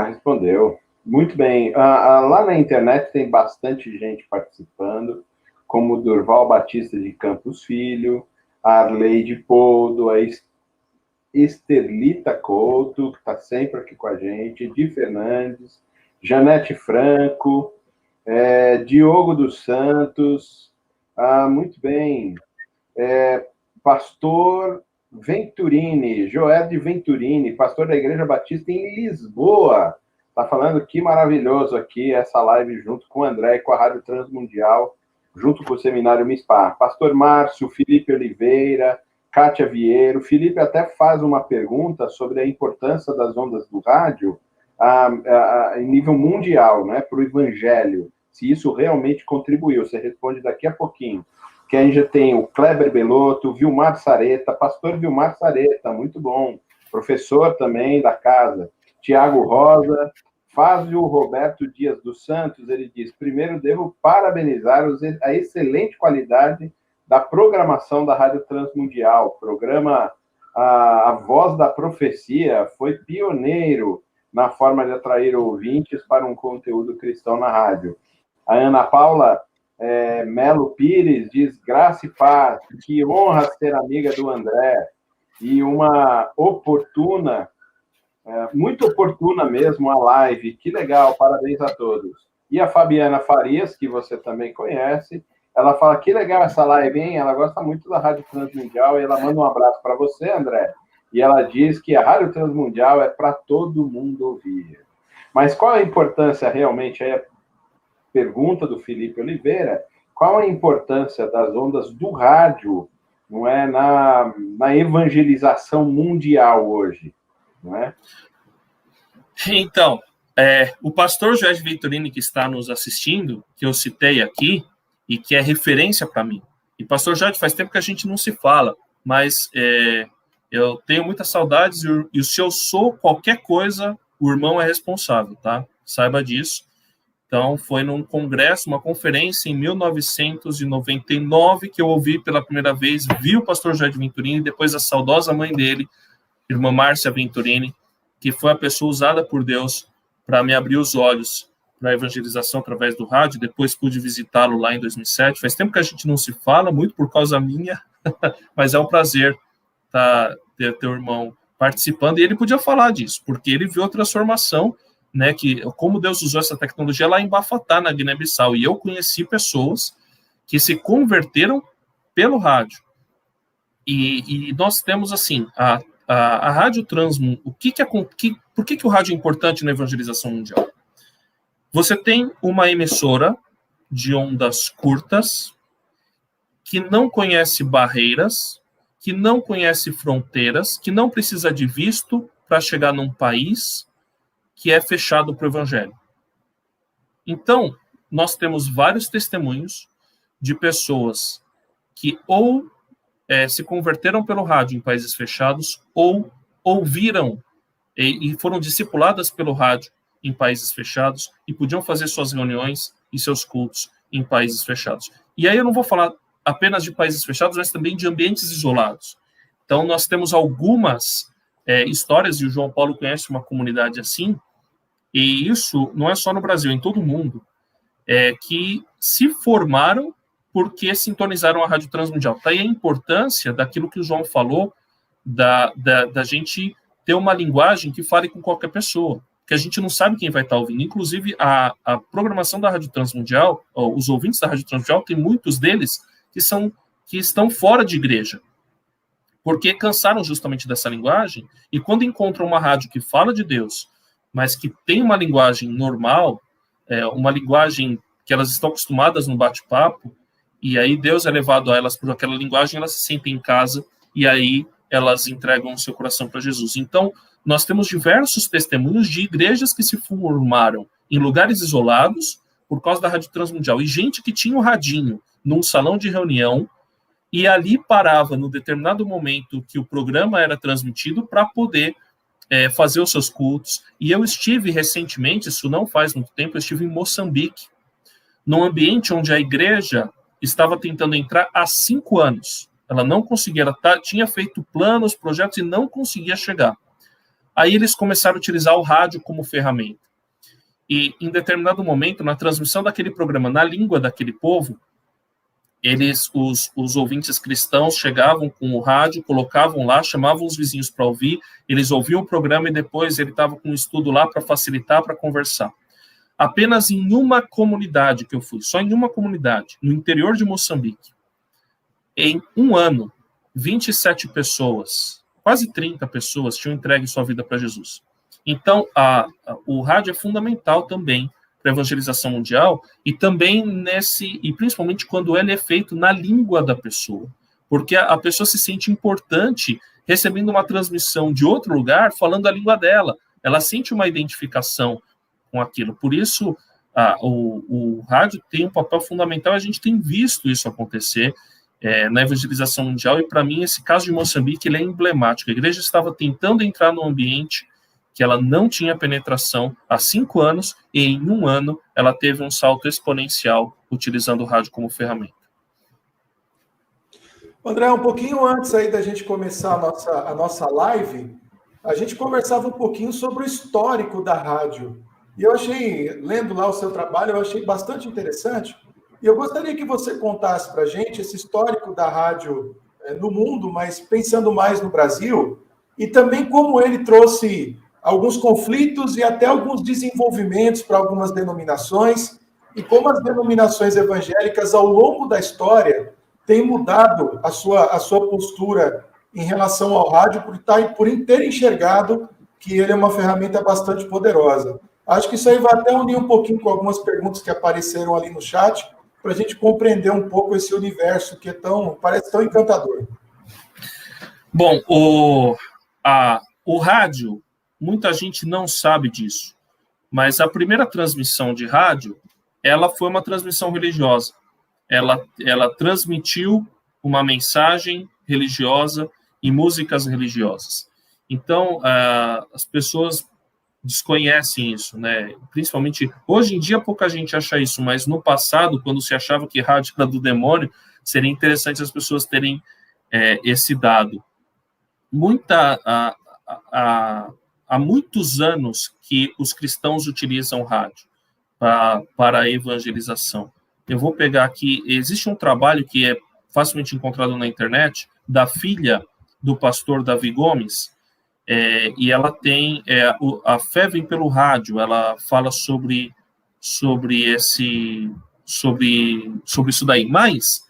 Respondeu. Muito bem. Lá na internet tem bastante gente participando, como o Durval Batista de Campos Filho, a Arleide Poldo, a Estelita Couto, que está sempre aqui com a gente, Di Fernandes, Janete Franco, Diogo dos Santos, muito bem, Pastor Venturini, Joed Venturini, pastor da Igreja Batista em Lisboa, está falando que maravilhoso aqui essa live junto com o André e com a Rádio Transmundial, junto com o Seminário MISPA. Pastor Márcio, Felipe Oliveira, Kátia Vieiro. Felipe até faz uma pergunta sobre a importância das ondas do rádio em nível mundial, né, para o evangelho, se isso realmente contribuiu. Você responde daqui a pouquinho. Que a gente já tem o Kleber Belotto, Vilmar Sareta, pastor Vilmar Sareta, muito bom, professor também da casa, Tiago Rosa, Fázio Roberto Dias dos Santos, ele diz, primeiro devo parabenizar a excelente qualidade da programação da Rádio Transmundial, o programa A Voz da Profecia foi pioneiro na forma de atrair ouvintes para um conteúdo cristão na rádio. A Ana Paula Melo Pires diz, graça e paz, que honra ser amiga do André, e uma oportuna, muito oportuna mesmo a live, que legal, parabéns a todos. E a Fabiana Farias, que você também conhece, ela fala, que legal essa live, hein? Ela gosta muito da Rádio Transmundial, e ela manda um abraço para você, André, e ela diz que a Rádio Transmundial é para todo mundo ouvir. Mas qual a importância realmente, aí a pergunta do Felipe Oliveira, qual a importância das ondas do rádio, não é, na evangelização mundial hoje, não é? Então, o pastor Jorge Venturini, que está nos assistindo, que eu citei aqui, e que é referência para mim. E pastor Jorge, faz tempo que a gente não se fala, mas eu tenho muitas saudades, e se eu sou qualquer coisa, o irmão é responsável, tá? Saiba disso. Então, foi num congresso, uma conferência em 1999 que eu ouvi pela primeira vez, vi o pastor Jorge Venturini, depois a saudosa mãe dele, irmã Márcia Venturini, que foi a pessoa usada por Deus para me abrir os olhos para a evangelização através do rádio. Depois pude visitá-lo lá em 2007. Faz tempo que a gente não se fala, muito por causa minha, mas é um prazer ter teu irmão participando, e ele podia falar disso, porque ele viu a transformação, né, que como Deus usou essa tecnologia lá em Bafatá, na Guiné-Bissau, e eu conheci pessoas que se converteram pelo rádio. E nós temos, assim, a Rádio Transmundial, por que o rádio é importante na evangelização mundial? Você tem uma emissora de ondas curtas, que não conhece barreiras, que não conhece fronteiras, que não precisa de visto para chegar num país que é fechado para o evangelho. Então, nós temos vários testemunhos de pessoas que ou se converteram pelo rádio em países fechados ou ouviram e foram discipuladas pelo rádio em países fechados e podiam fazer suas reuniões e seus cultos em países fechados. E aí eu não vou falar apenas de países fechados, mas também de ambientes isolados. Então, nós temos algumas histórias, e o João Paulo conhece uma comunidade assim, e isso não é só no Brasil, em todo o mundo, que se formaram porque sintonizaram a Rádio Transmundial. Está aí a importância daquilo que o João falou, da gente ter uma linguagem que fale com qualquer pessoa, que a gente não sabe quem vai estar ouvindo. Inclusive, a programação da Rádio Transmundial, os ouvintes da Rádio Transmundial, tem muitos deles que estão fora de igreja, porque cansaram justamente dessa linguagem, e quando encontram uma rádio que fala de Deus, mas que tem uma linguagem normal, uma linguagem que elas estão acostumadas no bate-papo, e aí Deus é levado a elas por aquela linguagem, elas se sentem em casa, e aí elas entregam o seu coração para Jesus. Então, nós temos diversos testemunhos de igrejas que se formaram em lugares isolados por causa da Rádio Transmundial, e gente que tinha um radinho num salão de reunião, e ali parava no determinado momento que o programa era transmitido para poder fazer os seus cultos. E eu estive recentemente, isso não faz muito tempo, eu estive em Moçambique, num ambiente onde a igreja estava tentando entrar há 5 anos. Ela não conseguia, tinha feito planos, projetos e não conseguia chegar. Aí eles começaram a utilizar o rádio como ferramenta. E em determinado momento, na transmissão daquele programa, na língua daquele povo, os ouvintes cristãos chegavam com o rádio, colocavam lá, chamavam os vizinhos para ouvir, eles ouviam o programa e depois ele estava com um estudo lá para facilitar, para conversar. Apenas em uma comunidade que eu fui, só em uma comunidade, no interior de Moçambique, em 1 ano, 27 pessoas, quase 30 pessoas tinham entregue sua vida para Jesus. Então, o rádio é fundamental também para a evangelização mundial, e também e principalmente quando ele é feito na língua da pessoa, porque a pessoa se sente importante recebendo uma transmissão de outro lugar, falando a língua dela, ela sente uma identificação com aquilo. Por isso, o rádio tem um papel fundamental, a gente tem visto isso acontecer na evangelização mundial, e para mim esse caso de Moçambique ele é emblemático. A igreja estava tentando entrar no ambiente que ela não tinha penetração há 5 anos, e em 1 ano ela teve um salto exponencial utilizando o rádio como ferramenta. André, um pouquinho antes aí da gente começar a nossa live, a gente conversava um pouquinho sobre o histórico da rádio. E eu achei, lendo lá o seu trabalho, eu achei bastante interessante. E eu gostaria que você contasse para a gente esse histórico da rádio no mundo, mas pensando mais no Brasil, e também como ele trouxe alguns conflitos e até alguns desenvolvimentos para algumas denominações, e como as denominações evangélicas, ao longo da história, têm mudado a sua postura em relação ao rádio, por ter enxergado que ele é uma ferramenta bastante poderosa. Acho que isso aí vai até unir um pouquinho com algumas perguntas que apareceram ali no chat, para a gente compreender um pouco esse universo que parece tão encantador. Bom, o rádio, muita gente não sabe disso, mas a primeira transmissão de rádio, ela foi uma transmissão religiosa. Ela transmitiu uma mensagem religiosa e músicas religiosas. Então, as pessoas desconhecem isso, né? Principalmente, hoje em dia pouca gente acha isso, mas no passado, quando se achava que rádio era do demônio, seria interessante as pessoas terem esse dado. Há muitos anos que os cristãos utilizam rádio para a evangelização. Eu vou pegar aqui, existe um trabalho que é facilmente encontrado na internet, da filha do pastor Davi Gomes, e ela tem a fé vem pelo rádio. Ela fala sobre isso daí. Mas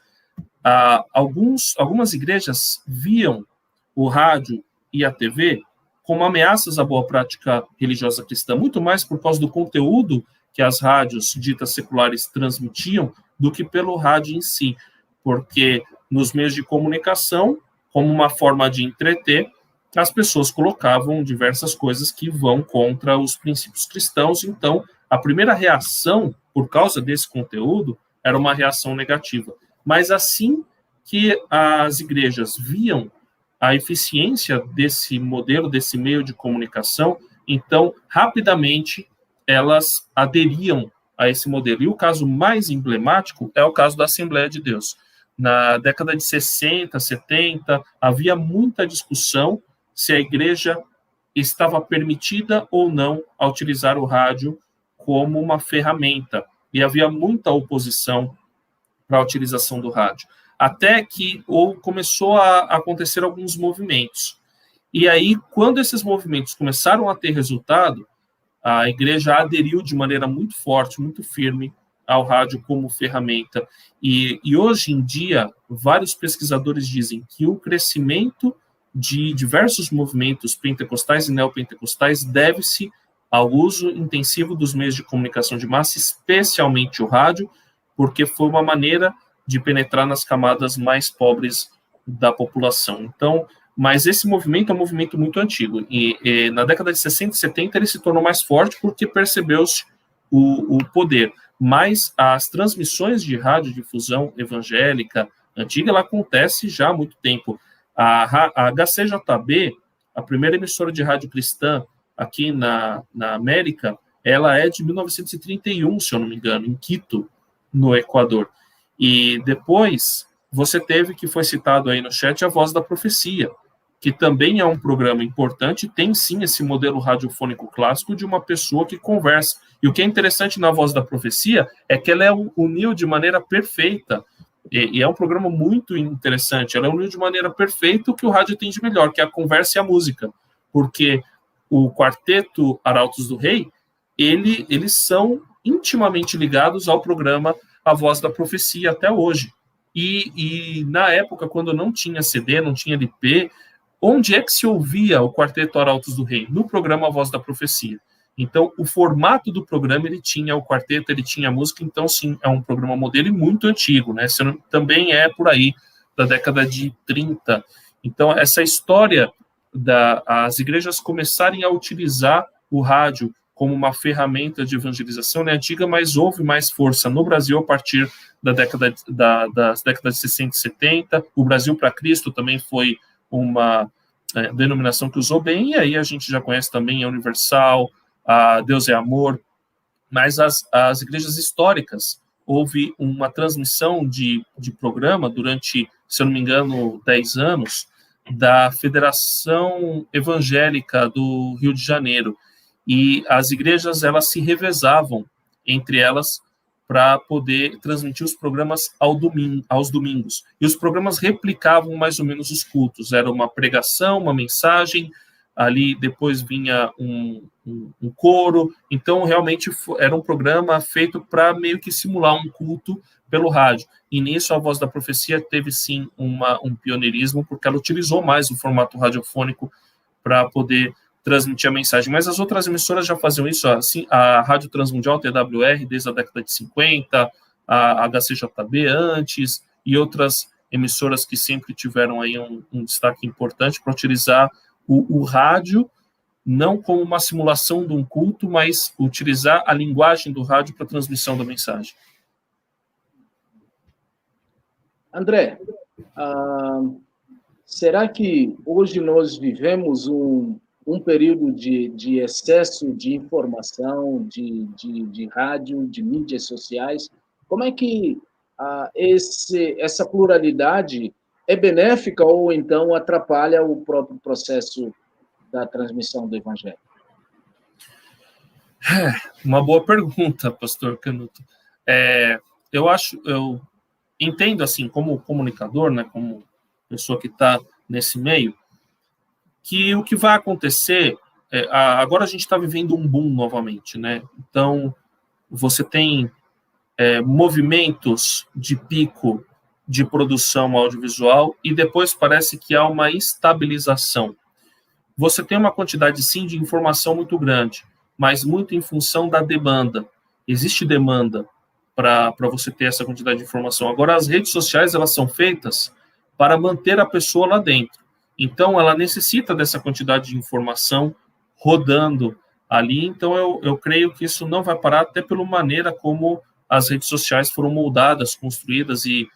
algumas igrejas viam o rádio e a TV como ameaças à boa prática religiosa cristã, muito mais por causa do conteúdo que as rádios ditas seculares transmitiam do que pelo rádio em si, porque nos meios de comunicação, como uma forma de entreter, as pessoas colocavam diversas coisas que vão contra os princípios cristãos. Então, a primeira reação, por causa desse conteúdo, era uma reação negativa. Mas assim que as igrejas viam a eficiência desse modelo, desse meio de comunicação, então, rapidamente, elas aderiam a esse modelo. E o caso mais emblemático é o caso da Assembleia de Deus. Na década de 60, 70, havia muita discussão se a igreja estava permitida ou não a utilizar o rádio como uma ferramenta. E havia muita oposição para a utilização do rádio. Até que começou a acontecer alguns movimentos. E aí, quando esses movimentos começaram a ter resultado, a igreja aderiu de maneira muito forte, muito firme ao rádio como ferramenta. E hoje em dia, vários pesquisadores dizem que o crescimento de diversos movimentos pentecostais e neopentecostais deve-se ao uso intensivo dos meios de comunicação de massa, especialmente o rádio, porque foi uma maneira de penetrar nas camadas mais pobres da população. Então, mas esse movimento é um movimento muito antigo. E na década de 60 e 70 ele se tornou mais forte porque percebeu-se o poder. Mas as transmissões de radiodifusão evangélica antiga, ela acontece já há muito tempo. A HCJB, a primeira emissora de rádio cristã aqui na América, ela é de 1931, se eu não me engano, em Quito, no Equador. E depois você teve, que foi citado aí no chat, a Voz da Profecia, que também é um programa importante, tem sim esse modelo radiofônico clássico de uma pessoa que conversa. E o que é interessante na Voz da Profecia é que ela uniu de maneira perfeita, e é um programa muito interessante, ela uniu de maneira perfeita o que o rádio tem de melhor, que é a conversa e a música, porque o quarteto Arautos do Rei, eles são intimamente ligados ao programa A Voz da Profecia até hoje. E na época, quando não tinha CD, não tinha LP, onde é que se ouvia o Quarteto Arautos do Rei? No programa A Voz da Profecia. Então, o formato do programa, ele tinha o quarteto, ele tinha a música, então, sim, é um programa modelo e muito antigo, né? Também é por aí, da década de 30. Então, essa história das igrejas começarem a utilizar o rádio como uma ferramenta de evangelização é antiga, mas houve mais força no Brasil a partir das décadas de 60 e 70. O Brasil para Cristo também foi uma denominação que usou bem, e aí a gente já conhece também a Universal, a Deus é Amor, mas as igrejas históricas, houve uma transmissão de programa durante, se eu não me engano, 10 anos, da Federação Evangélica do Rio de Janeiro, e as igrejas, elas se revezavam entre elas para poder transmitir os programas aos domingos. E os programas replicavam mais ou menos os cultos. Era uma pregação, uma mensagem, ali depois vinha um coro. Então, realmente, era um programa feito para meio que simular um culto pelo rádio. E nisso, a Voz da Profecia teve, sim, um pioneirismo, porque ela utilizou mais o formato radiofônico para poder transmitir a mensagem, mas as outras emissoras já faziam isso, assim, a Rádio Transmundial, TWR, desde a década de 50, a HCJB antes, e outras emissoras que sempre tiveram aí um destaque importante para utilizar o rádio, não como uma simulação de um culto, mas utilizar a linguagem do rádio para a transmissão da mensagem. André, será que hoje nós vivemos um período de excesso de informação, de rádio, de mídias sociais? Como é que essa pluralidade é benéfica ou então atrapalha o próprio processo da transmissão do Evangelho? Uma boa pergunta, pastor Canuto. Eu entendo, assim, como comunicador, né, como pessoa que está nesse meio, que o que vai acontecer, agora a gente está vivendo um boom novamente, né? Então, você tem movimentos de pico de produção audiovisual e depois parece que há uma estabilização. Você tem uma quantidade, sim, de informação muito grande, mas muito em função da demanda. Existe demanda para você ter essa quantidade de informação. Agora, as redes sociais, elas são feitas para manter a pessoa lá dentro. Então, ela necessita dessa quantidade de informação rodando ali. Então, eu creio que isso não vai parar, até pela maneira como as redes sociais foram moldadas, construídas e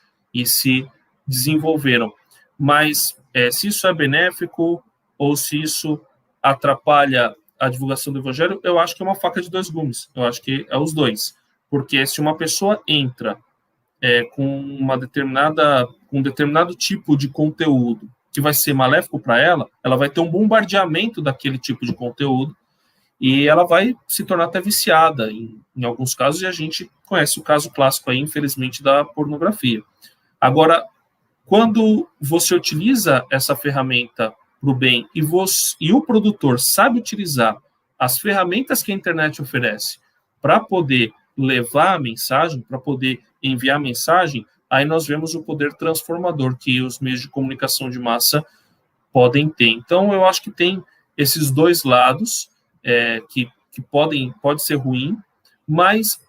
se desenvolveram. Mas se isso é benéfico ou se isso atrapalha a divulgação do evangelho, eu acho que é uma faca de dois gumes. Eu acho que é os dois. Porque se uma pessoa entra com um determinado tipo de conteúdo que vai ser maléfico para ela, ela vai ter um bombardeamento daquele tipo de conteúdo e ela vai se tornar até viciada em alguns casos, e a gente conhece o caso clássico aí, infelizmente, da pornografia. Agora, quando você utiliza essa ferramenta para o bem e o produtor sabe utilizar as ferramentas que a internet oferece para poder levar a mensagem, para poder enviar a mensagem, aí nós vemos o poder transformador que os meios de comunicação de massa podem ter. Então, eu acho que tem esses dois lados que pode ser ruim, mas,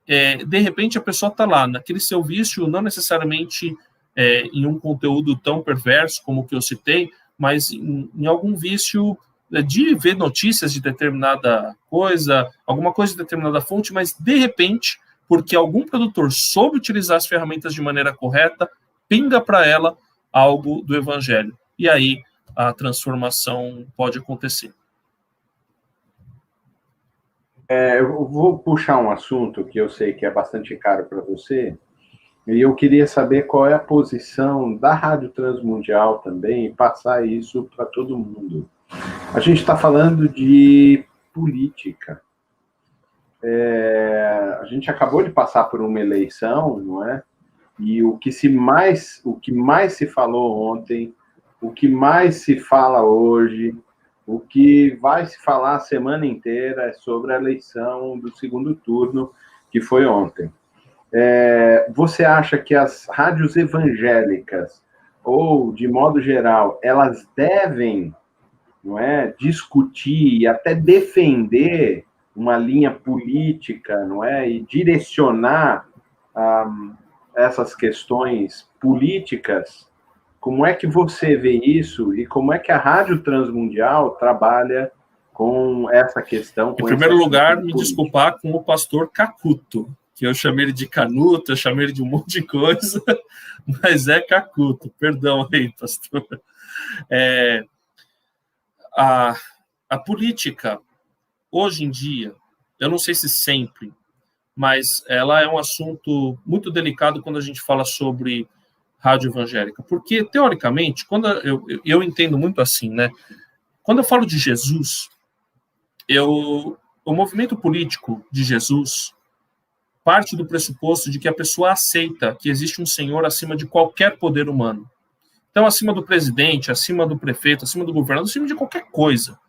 de repente, a pessoa está lá, naquele seu vício, não necessariamente em um conteúdo tão perverso como o que eu citei, mas em algum vício de ver notícias de determinada coisa, alguma coisa de determinada fonte, mas, de repente, porque algum produtor soube utilizar as ferramentas de maneira correta, pinga para ela algo do evangelho. E aí a transformação pode acontecer. Eu vou puxar um assunto que eu sei que é bastante caro para você, e eu queria saber qual é a posição da Rádio Transmundial também, e passar isso para todo mundo. A gente está falando de política. A gente acabou de passar por uma eleição, não é? E o que mais se falou ontem, o que mais se fala hoje, o que vai se falar a semana inteira é sobre a eleição do segundo turno, que foi ontem. Você acha que as rádios evangélicas, ou de modo geral, elas devem, não é, discutir e até defender uma linha política, não é, e direcionar essas questões políticas? Como é que você vê isso e como é que a Rádio Transmundial trabalha com essa questão? Em primeiro lugar, me desculpar com o pastor Cacuto, que eu chamei ele de Canuto, eu chamei ele de um monte de coisa, mas é Cacuto, perdão aí, pastor. A política, hoje em dia, eu não sei se sempre, mas ela é um assunto muito delicado quando a gente fala sobre rádio evangélica, porque, teoricamente, quando eu entendo muito assim, né? Quando eu falo de Jesus, o movimento político de Jesus parte do pressuposto de que a pessoa aceita que existe um Senhor acima de qualquer poder humano. Então, acima do presidente, acima do prefeito, acima do governador, acima de qualquer coisa.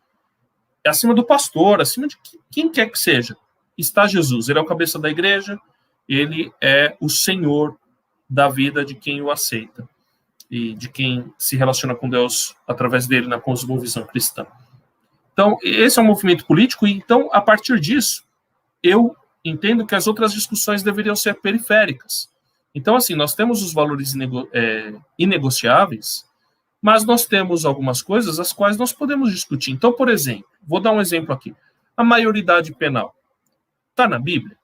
Acima do pastor, acima de quem quer que seja, está Jesus. Ele é o cabeça da igreja, ele é o Senhor da vida de quem o aceita e de quem se relaciona com Deus através dele na cosmovisão cristã. Então, esse é um movimento político, e então, a partir disso, eu entendo que as outras discussões deveriam ser periféricas. Então, assim, nós temos os valores inegociáveis, mas nós temos algumas coisas as quais nós podemos discutir. Então, por exemplo, vou dar um exemplo aqui. A maioridade penal está na Bíblia?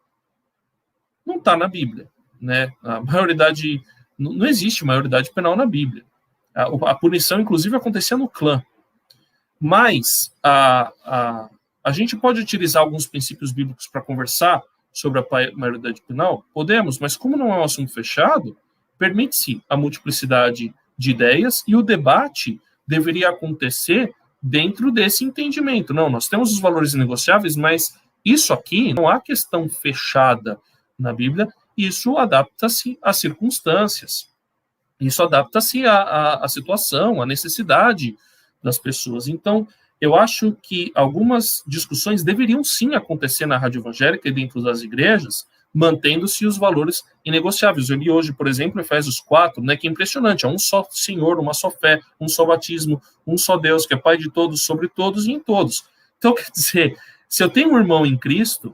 Não está na Bíblia, né? A maioridade, não existe maioridade penal na Bíblia. A punição, inclusive, acontecia no clã. Mas a gente pode utilizar alguns princípios bíblicos para conversar sobre a maioridade penal? Podemos, mas como não é um assunto fechado, permite-se a multiplicidade de ideias, e o debate deveria acontecer dentro desse entendimento. Não, nós temos os valores inegociáveis, mas isso aqui não há questão fechada na Bíblia, isso adapta-se às circunstâncias, isso adapta-se à situação, à necessidade das pessoas. Então, eu acho que algumas discussões deveriam sim acontecer na rádio evangélica e dentro das igrejas, mantendo-se os valores inegociáveis. Eu li hoje, por exemplo, Efésios 4, né, que é impressionante, é um só Senhor, uma só fé, um só batismo, um só Deus, que é Pai de todos, sobre todos e em todos. Então, quer dizer, se eu tenho um irmão em Cristo,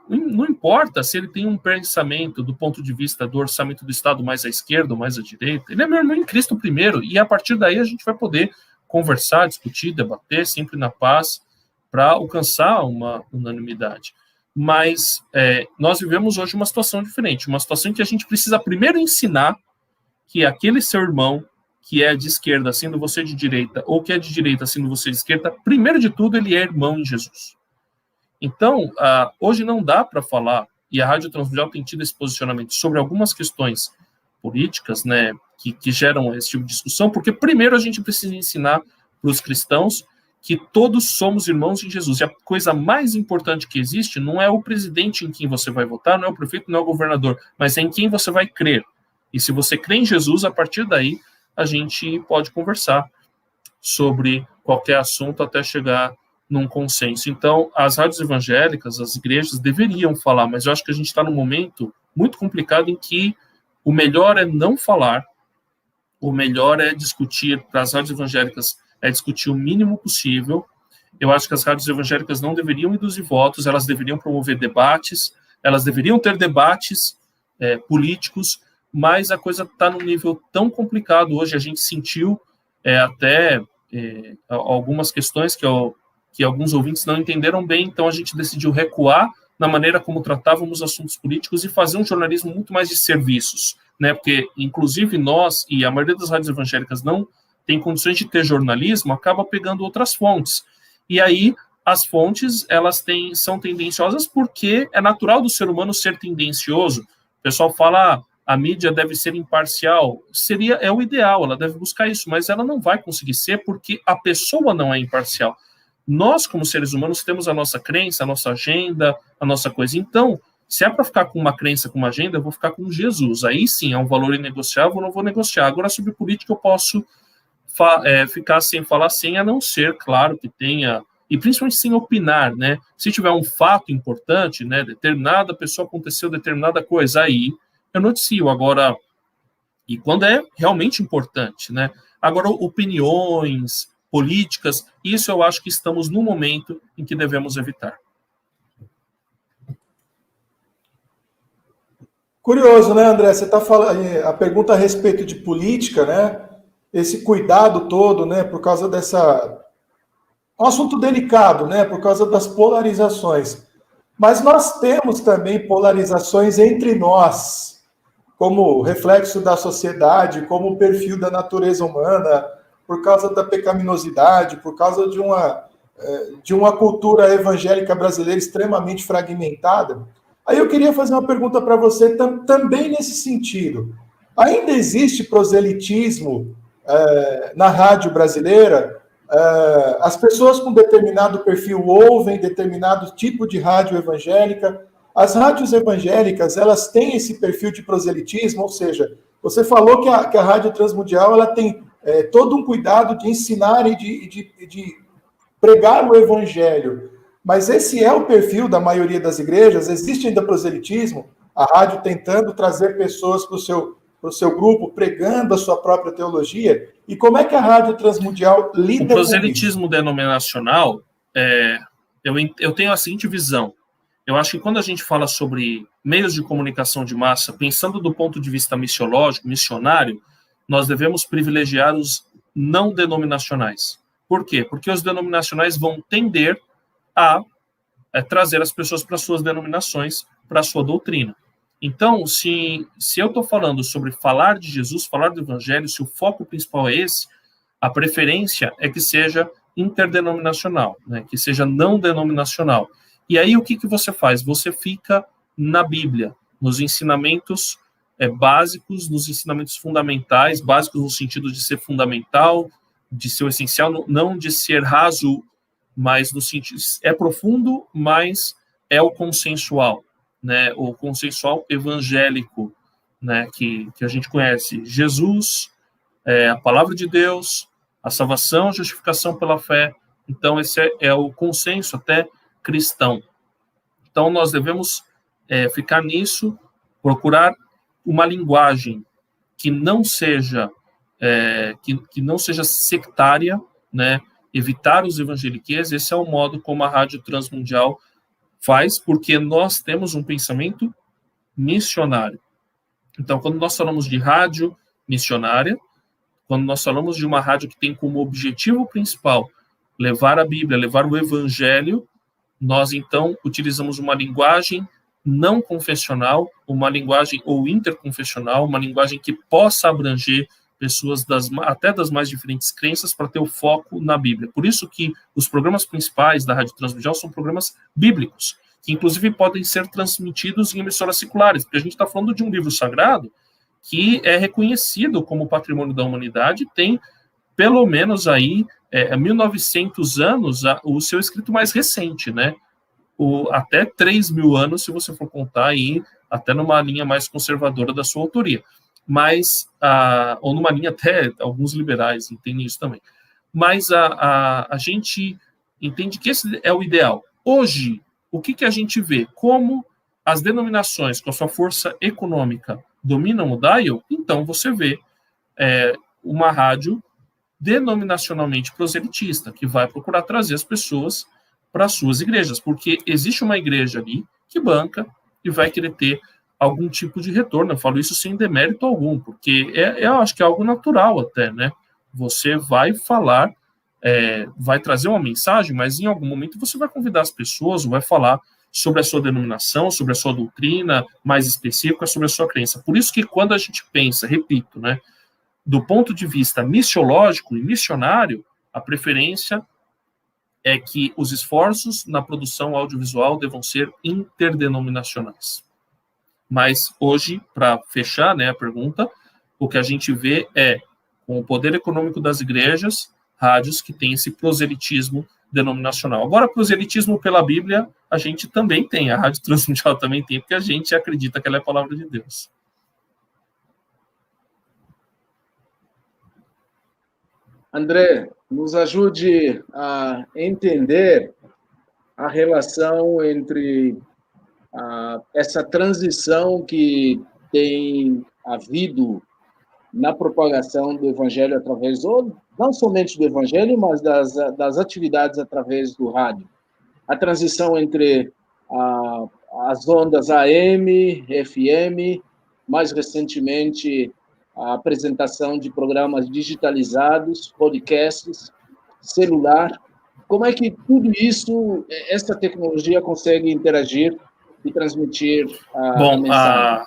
não importa se ele tem um pensamento do ponto de vista do orçamento do Estado mais à esquerda ou mais à direita, ele é meu irmão em Cristo primeiro, e a partir daí a gente vai poder conversar, discutir, debater, sempre na paz, para alcançar uma unanimidade. Mas nós vivemos hoje uma situação diferente, uma situação em que a gente precisa primeiro ensinar que aquele seu irmão que é de esquerda, sendo você de direita, ou que é de direita, sendo você de esquerda, primeiro de tudo, ele é irmão em Jesus. Então, hoje não dá para falar, e a Rádio Transmundial tem tido esse posicionamento sobre algumas questões políticas, né, que geram esse tipo de discussão, porque primeiro a gente precisa ensinar para os cristãos que todos somos irmãos em Jesus. E a coisa mais importante que existe não é o presidente em quem você vai votar, não é o prefeito, não é o governador, mas é em quem você vai crer. E se você crê em Jesus, a partir daí a gente pode conversar sobre qualquer assunto até chegar num consenso. Então, as rádios evangélicas, as igrejas deveriam falar, mas eu acho que a gente está num momento muito complicado em que o melhor é não falar, o melhor é discutir, para as rádios evangélicas, é discutir o mínimo possível. Eu acho que as rádios evangélicas não deveriam induzir votos, elas deveriam promover debates, elas deveriam ter debates políticos, mas a coisa está num nível tão complicado hoje, a gente sentiu até algumas questões que alguns ouvintes não entenderam bem, então a gente decidiu recuar na maneira como tratávamos assuntos políticos e fazer um jornalismo muito mais de serviços, né? Porque, inclusive, nós e a maioria das rádios evangélicas não tem condições de ter jornalismo, acaba pegando outras fontes. E aí, as fontes, elas são tendenciosas porque é natural do ser humano ser tendencioso. O pessoal fala, a mídia deve ser imparcial. É o ideal, ela deve buscar isso, mas ela não vai conseguir ser porque a pessoa não é imparcial. Nós, como seres humanos, temos a nossa crença, a nossa agenda, a nossa coisa. Então, se é para ficar com uma crença, com uma agenda, eu vou ficar com Jesus. Aí sim, é um valor inegociável, eu não vou negociar. Agora, sobre política, eu posso ficar sem falar, sem a não ser, claro, que tenha, e principalmente sem opinar, né? Se tiver um fato importante, né, determinada pessoa aconteceu determinada coisa, aí eu noticio. Agora, e quando é realmente importante, né? Agora, opiniões políticas, isso eu acho que estamos no momento em que devemos evitar. Curioso, né, André? Você está falando a pergunta a respeito de política, né? Esse cuidado todo, né? Por causa dessa um assunto delicado, né? Por causa das polarizações. Mas nós temos também polarizações entre nós, como reflexo da sociedade, como perfil da natureza humana, por causa da pecaminosidade, por causa de uma cultura evangélica brasileira extremamente fragmentada. Aí eu queria fazer uma pergunta para você também nesse sentido. Ainda existe proselitismo na rádio brasileira? As pessoas com determinado perfil ouvem determinado tipo de rádio evangélica? As rádios evangélicas, elas têm esse perfil de proselitismo? Ou seja, você falou que a Rádio Transmundial ela tem todo um cuidado de ensinar e de pregar o evangelho. Mas esse é o perfil da maioria das igrejas? Existe ainda proselitismo? A rádio tentando trazer pessoas para o seu grupo, pregando a sua própria teologia? E como é que a Rádio Transmundial lida com isso? O proselitismo denominacional, eu tenho a seguinte visão. Eu acho que quando a gente fala sobre meios de comunicação de massa, pensando do ponto de vista missiológico, missionário, nós devemos privilegiar os não denominacionais. Por quê? Porque os denominacionais vão tender a trazer as pessoas para suas denominações, para a sua doutrina. Então, se eu estou falando sobre falar de Jesus, falar do Evangelho, se o foco principal é esse, a preferência é que seja interdenominacional, né? Que seja não denominacional. E aí o que você faz? Você fica na Bíblia, nos ensinamentos básicos, nos ensinamentos fundamentais, básicos no sentido de ser fundamental, de ser o essencial, não de ser raso, mas no sentido, é profundo, mas é o consensual, né? O consensual evangélico, né? Que a gente conhece. Jesus, a palavra de Deus, a salvação, a justificação pela fé. Então, esse é o consenso até cristão. Então, nós devemos ficar nisso, procurar uma linguagem que não seja que não seja sectária, né? Evitar os evangeliquez. Esse é o modo como a Rádio Transmundial faz, porque nós temos um pensamento missionário. Então, quando nós falamos de rádio missionária, quando nós falamos de uma rádio que tem como objetivo principal levar a Bíblia, levar o Evangelho, nós, então, utilizamos uma linguagem não confessional, uma linguagem ou interconfessional, uma linguagem que possa abranger pessoas até das mais diferentes crenças para ter o foco na Bíblia. Por isso que os programas principais da Rádio Transmundial são programas bíblicos, que inclusive podem ser transmitidos em emissoras seculares, porque a gente está falando de um livro sagrado que é reconhecido como patrimônio da humanidade, tem pelo menos aí 1.900 anos o seu escrito mais recente, né? Até 3.000 anos, se você for contar aí, até numa linha mais conservadora da sua autoria. Mas, ou numa linha até, alguns liberais entendem isso também. Mas a gente entende que esse é o ideal. Hoje, o que a gente vê? Como as denominações, com a sua força econômica, dominam o dial, então você vê uma rádio denominacionalmente proselitista, que vai procurar trazer as pessoas para as suas igrejas, porque existe uma igreja ali que banca e vai querer ter algum tipo de retorno. Eu falo isso sem demérito algum, porque eu acho que é algo natural até, né? Você vai falar, vai trazer uma mensagem, mas em algum momento você vai convidar as pessoas, ou vai falar sobre a sua denominação, sobre a sua doutrina mais específica, sobre a sua crença. Por isso que quando a gente pensa, repito, né, do ponto de vista missiológico e missionário, a preferência é que os esforços na produção audiovisual devam ser interdenominacionais. Mas hoje, para fechar, né, a pergunta, o que a gente vê com o poder econômico das igrejas, rádios que têm esse proselitismo denominacional. Agora, proselitismo pela Bíblia, a gente também tem, a Rádio Transmundial também tem, porque a gente acredita que ela é a palavra de Deus. André, nos ajude a entender a relação entre essa transição que tem havido na propagação do Evangelho através, não somente do Evangelho, mas das atividades através do rádio. A transição entre as ondas AM, FM, mais recentemente a apresentação de programas digitalizados, podcasts, celular. Como é que tudo isso, essa tecnologia consegue interagir e transmitir a mensagem?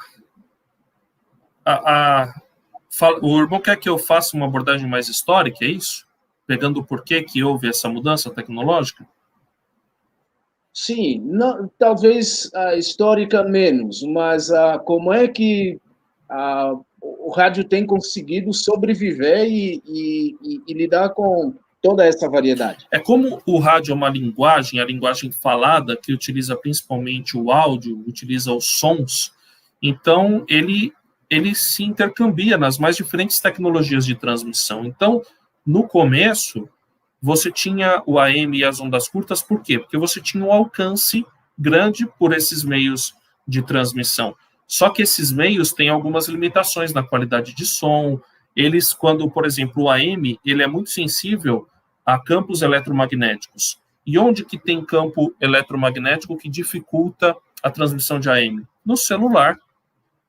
O irmão quer que eu faça uma abordagem mais histórica, é isso? Pegando o porquê que houve essa mudança tecnológica? Sim, não, talvez histórica menos, mas como é que o rádio tem conseguido sobreviver e lidar com toda essa variedade? É como o rádio é uma linguagem, a linguagem falada, que utiliza principalmente o áudio, utiliza os sons, então ele se intercambia nas mais diferentes tecnologias de transmissão. Então, no começo, você tinha o AM e as ondas curtas, por quê? Porque você tinha um alcance grande por esses meios de transmissão. Só que esses meios têm algumas limitações na qualidade de som. Eles, quando, por exemplo, o AM, ele é muito sensível a campos eletromagnéticos. E onde que tem campo eletromagnético que dificulta a transmissão de AM? No celular,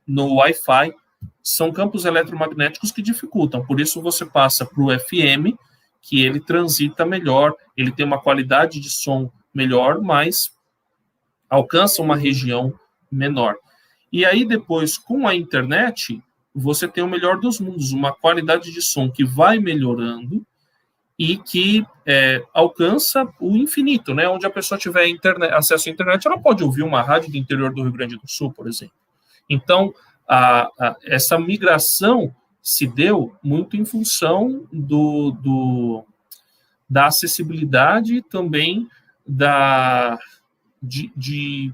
no Wi-Fi, são campos eletromagnéticos que dificultam. Por isso você passa para o FM, que ele transita melhor, ele tem uma qualidade de som melhor, mas alcança uma região menor. E aí depois, com a internet, você tem o melhor dos mundos, uma qualidade de som que vai melhorando e que alcança o infinito, né? Onde a pessoa tiver acesso à internet, ela pode ouvir uma rádio do interior do Rio Grande do Sul, por exemplo. Então, essa migração se deu muito em função da acessibilidade e também de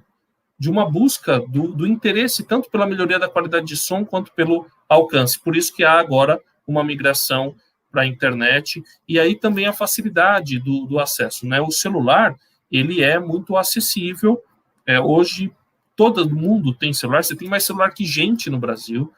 uma busca do interesse, tanto pela melhoria da qualidade de som, quanto pelo alcance. Por isso que há agora uma migração para a internet, e aí também a facilidade do acesso, né? O celular, ele é muito acessível. Hoje, todo mundo tem celular, você tem mais celular que gente no Brasil,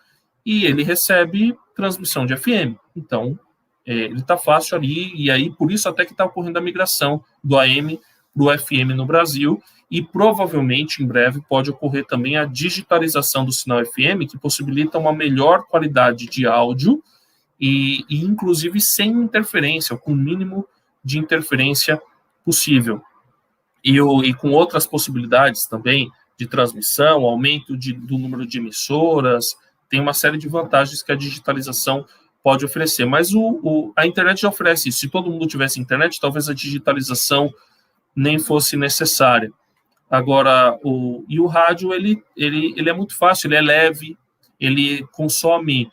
e ele recebe transmissão de FM. Então, ele está fácil ali, e aí por isso até que está ocorrendo a migração do AM para o FM no Brasil, e provavelmente em breve pode ocorrer também a digitalização do sinal FM, que possibilita uma melhor qualidade de áudio, e inclusive sem interferência, ou com o mínimo de interferência possível. E com outras possibilidades também, de transmissão, aumento do número de emissoras, tem uma série de vantagens que a digitalização pode oferecer. Mas a internet já oferece isso. Se todo mundo tivesse internet, talvez a digitalização nem fosse necessária. Agora, o rádio, ele é muito fácil, ele é leve, ele consome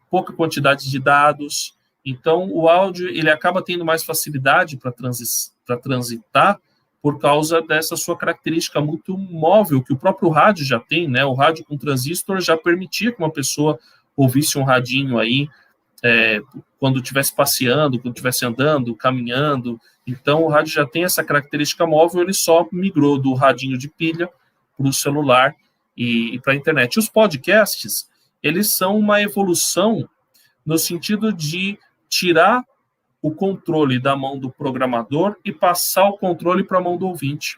pouca quantidade de dados, então o áudio ele acaba tendo mais facilidade para transitar por causa dessa sua característica muito móvel, que o próprio rádio já tem, né? O rádio com transistor já permitia que uma pessoa ouvisse um radinho aí quando estivesse passeando, quando estivesse andando, caminhando. Então, o rádio já tem essa característica móvel, ele só migrou do radinho de pilha para o celular e para a internet. Os podcasts, eles são uma evolução no sentido de tirar o controle da mão do programador e passar o controle para a mão do ouvinte.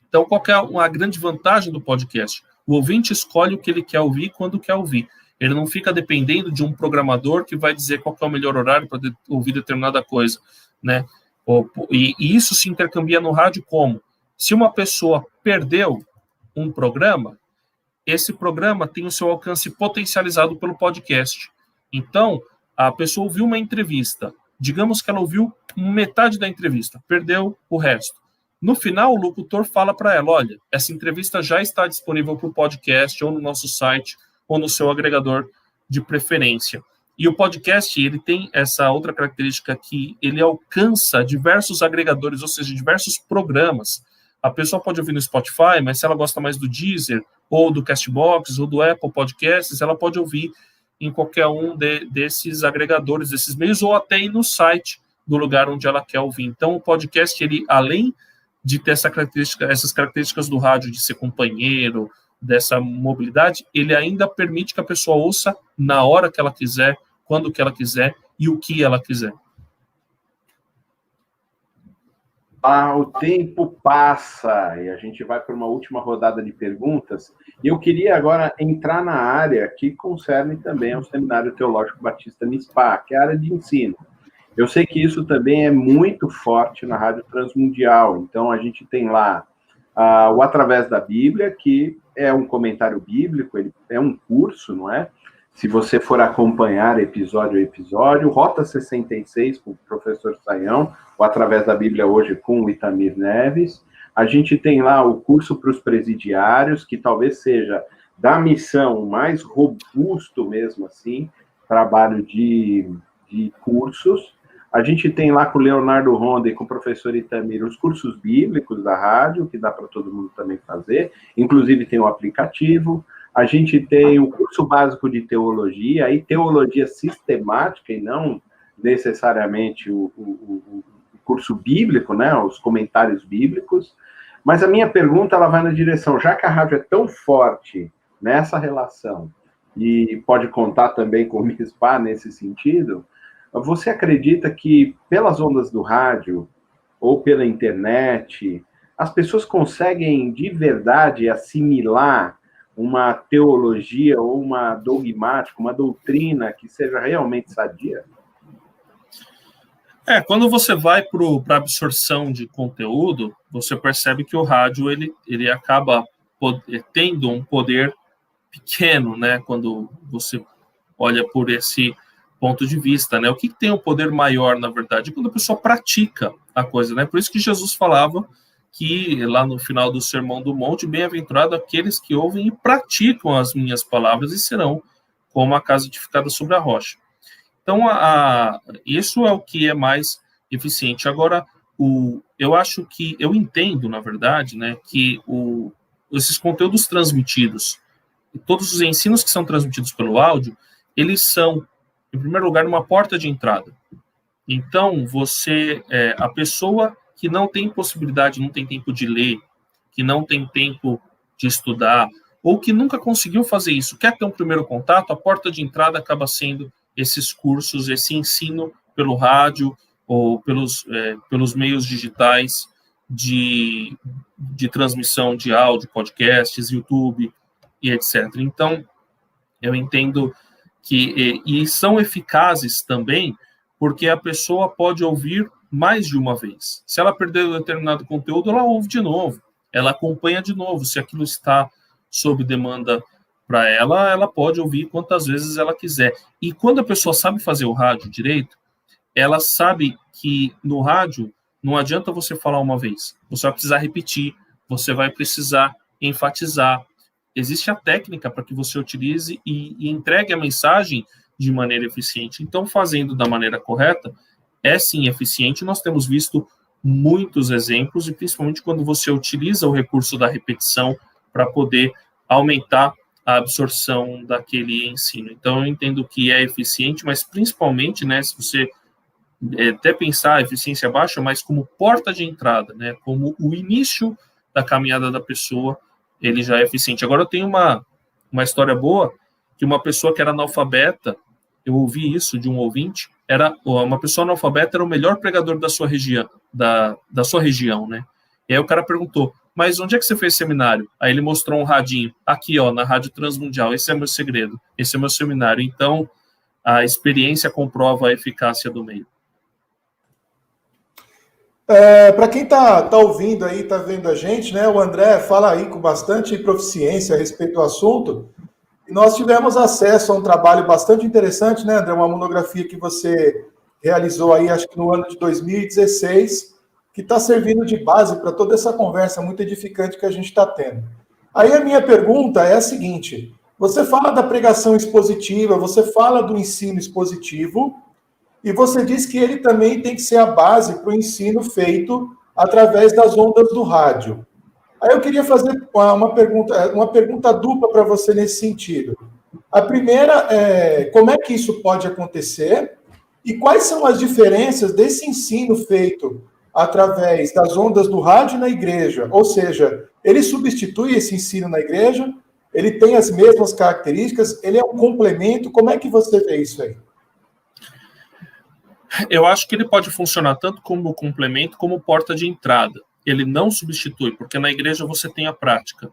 Então, qual que é a grande vantagem do podcast? O ouvinte escolhe o que ele quer ouvir quando quer ouvir. Ele não fica dependendo de um programador que vai dizer qual que é o melhor horário para ouvir determinada coisa, né? E isso se intercambia no rádio como? Se uma pessoa perdeu um programa, esse programa tem o seu alcance potencializado pelo podcast. Então, a pessoa ouviu uma entrevista, digamos que ela ouviu metade da entrevista, perdeu o resto. No final, o locutor fala para ela, olha, essa entrevista já está disponível para o podcast, ou no nosso site, ou no seu agregador de preferência. E o podcast, ele tem essa outra característica que ele alcança diversos agregadores, ou seja, diversos programas. A pessoa pode ouvir no Spotify, mas se ela gosta mais do Deezer, ou do Castbox, ou do Apple Podcasts, ela pode ouvir em qualquer um desses agregadores, desses meios, ou até ir no site do lugar onde ela quer ouvir. Então, o podcast, ele, além de ter essas características do rádio, de ser companheiro, dessa mobilidade, ele ainda permite que a pessoa ouça na hora que ela quiser, quando que ela quiser e o que ela quiser. O tempo passa e a gente vai para uma última rodada de perguntas. E eu queria agora entrar na área que concerne também ao Seminário Teológico Batista NISPA, que é a área de ensino. Eu sei que isso também é muito forte na Rádio Transmundial. Então, a gente tem lá o Através da Bíblia, que é um comentário bíblico, ele é um curso, não é? Se você for acompanhar episódio a episódio, Rota 66 com o professor Sayão, o Através da Bíblia hoje com o Itamir Neves. A gente tem lá o curso para os presidiários, que talvez seja da missão mais robusto mesmo assim, trabalho de cursos. A gente tem lá com o Leonardo Ronda e com o professor Itamir os cursos bíblicos da rádio, que dá para todo mundo também fazer. Inclusive tem o aplicativo. A gente tem o curso básico de teologia, aí teologia sistemática e não necessariamente o curso bíblico, né, os comentários bíblicos. Mas a minha pergunta ela vai na direção, já que a rádio é tão forte nessa relação e pode contar também com o MISPA nesse sentido, você acredita que pelas ondas do rádio ou pela internet, as pessoas conseguem de verdade assimilar uma teologia ou uma dogmática, uma doutrina que seja realmente sadia? Quando você vai para a absorção de conteúdo, você percebe que o rádio ele acaba tendo um poder pequeno, né? Quando você olha por esse ponto de vista, né? O que tem um poder maior, na verdade? Quando a pessoa pratica a coisa, né? Por isso que Jesus falava que lá no final do Sermão do Monte, bem-aventurado aqueles que ouvem e praticam as minhas palavras e serão como a casa edificada sobre a rocha. Então, isso é o que é mais eficiente. Agora, eu entendo, na verdade, né, que esses conteúdos transmitidos, todos os ensinos que são transmitidos pelo áudio, eles são, em primeiro lugar, uma porta de entrada. Então, a pessoa que não tem possibilidade, não tem tempo de ler, que não tem tempo de estudar, ou que nunca conseguiu fazer isso, quer ter um primeiro contato, a porta de entrada acaba sendo esses cursos, esse ensino pelo rádio ou pelos meios digitais de transmissão de áudio, podcasts, YouTube e etc. Então, eu entendo que e são eficazes também porque a pessoa pode ouvir mais de uma vez. Se ela perdeu determinado conteúdo, ela ouve de novo. ela acompanha de novo. Se aquilo está sob demanda para ela, ela pode ouvir quantas vezes ela quiser. E quando a pessoa sabe fazer o rádio direito, ela sabe que no rádio não adianta você falar uma vez. Você vai precisar repetir, você vai precisar enfatizar. Existe a técnica para que você utilize e entregue a mensagem de maneira eficiente. Então, fazendo da maneira correta, é sim eficiente. Nós temos visto muitos exemplos, e principalmente quando você utiliza o recurso da repetição para poder aumentar a absorção daquele ensino. Então, eu entendo que é eficiente, mas principalmente, né, se você até pensar a eficiência baixa, mas como porta de entrada, né, como o início da caminhada da pessoa, ele já é eficiente. Agora, eu tenho uma história boa, que uma pessoa que era analfabeta, eu ouvi isso de um ouvinte, uma pessoa analfabeta era o melhor pregador da sua região, da sua região, né? E aí o cara perguntou, mas onde é que você fez seminário? Aí ele mostrou um radinho, aqui, ó, na Rádio Transmundial, esse é meu segredo, esse é meu seminário. Então, a experiência comprova a eficácia do meio. Para quem está ouvindo aí, está vendo a gente, né? O André fala aí com bastante proficiência a respeito do assunto. E nós tivemos acesso a um trabalho bastante interessante, né, André? Uma monografia que você realizou aí, acho que no ano de 2016, que está servindo de base para toda essa conversa muito edificante que a gente está tendo. Aí a minha pergunta é a seguinte: você fala da pregação expositiva, você fala do ensino expositivo, e você diz que ele também tem que ser a base para o ensino feito através das ondas do rádio. Aí eu queria fazer uma pergunta dupla para você nesse sentido. A primeira é como é que isso pode acontecer e quais são as diferenças desse ensino feito através das ondas do rádio na igreja? Ou seja, ele substitui esse ensino na igreja? Ele tem as mesmas características? Ele é um complemento? Como é que você vê isso aí? Eu acho que ele pode funcionar tanto como complemento como porta de entrada. Ele não substitui, porque na igreja você tem a prática.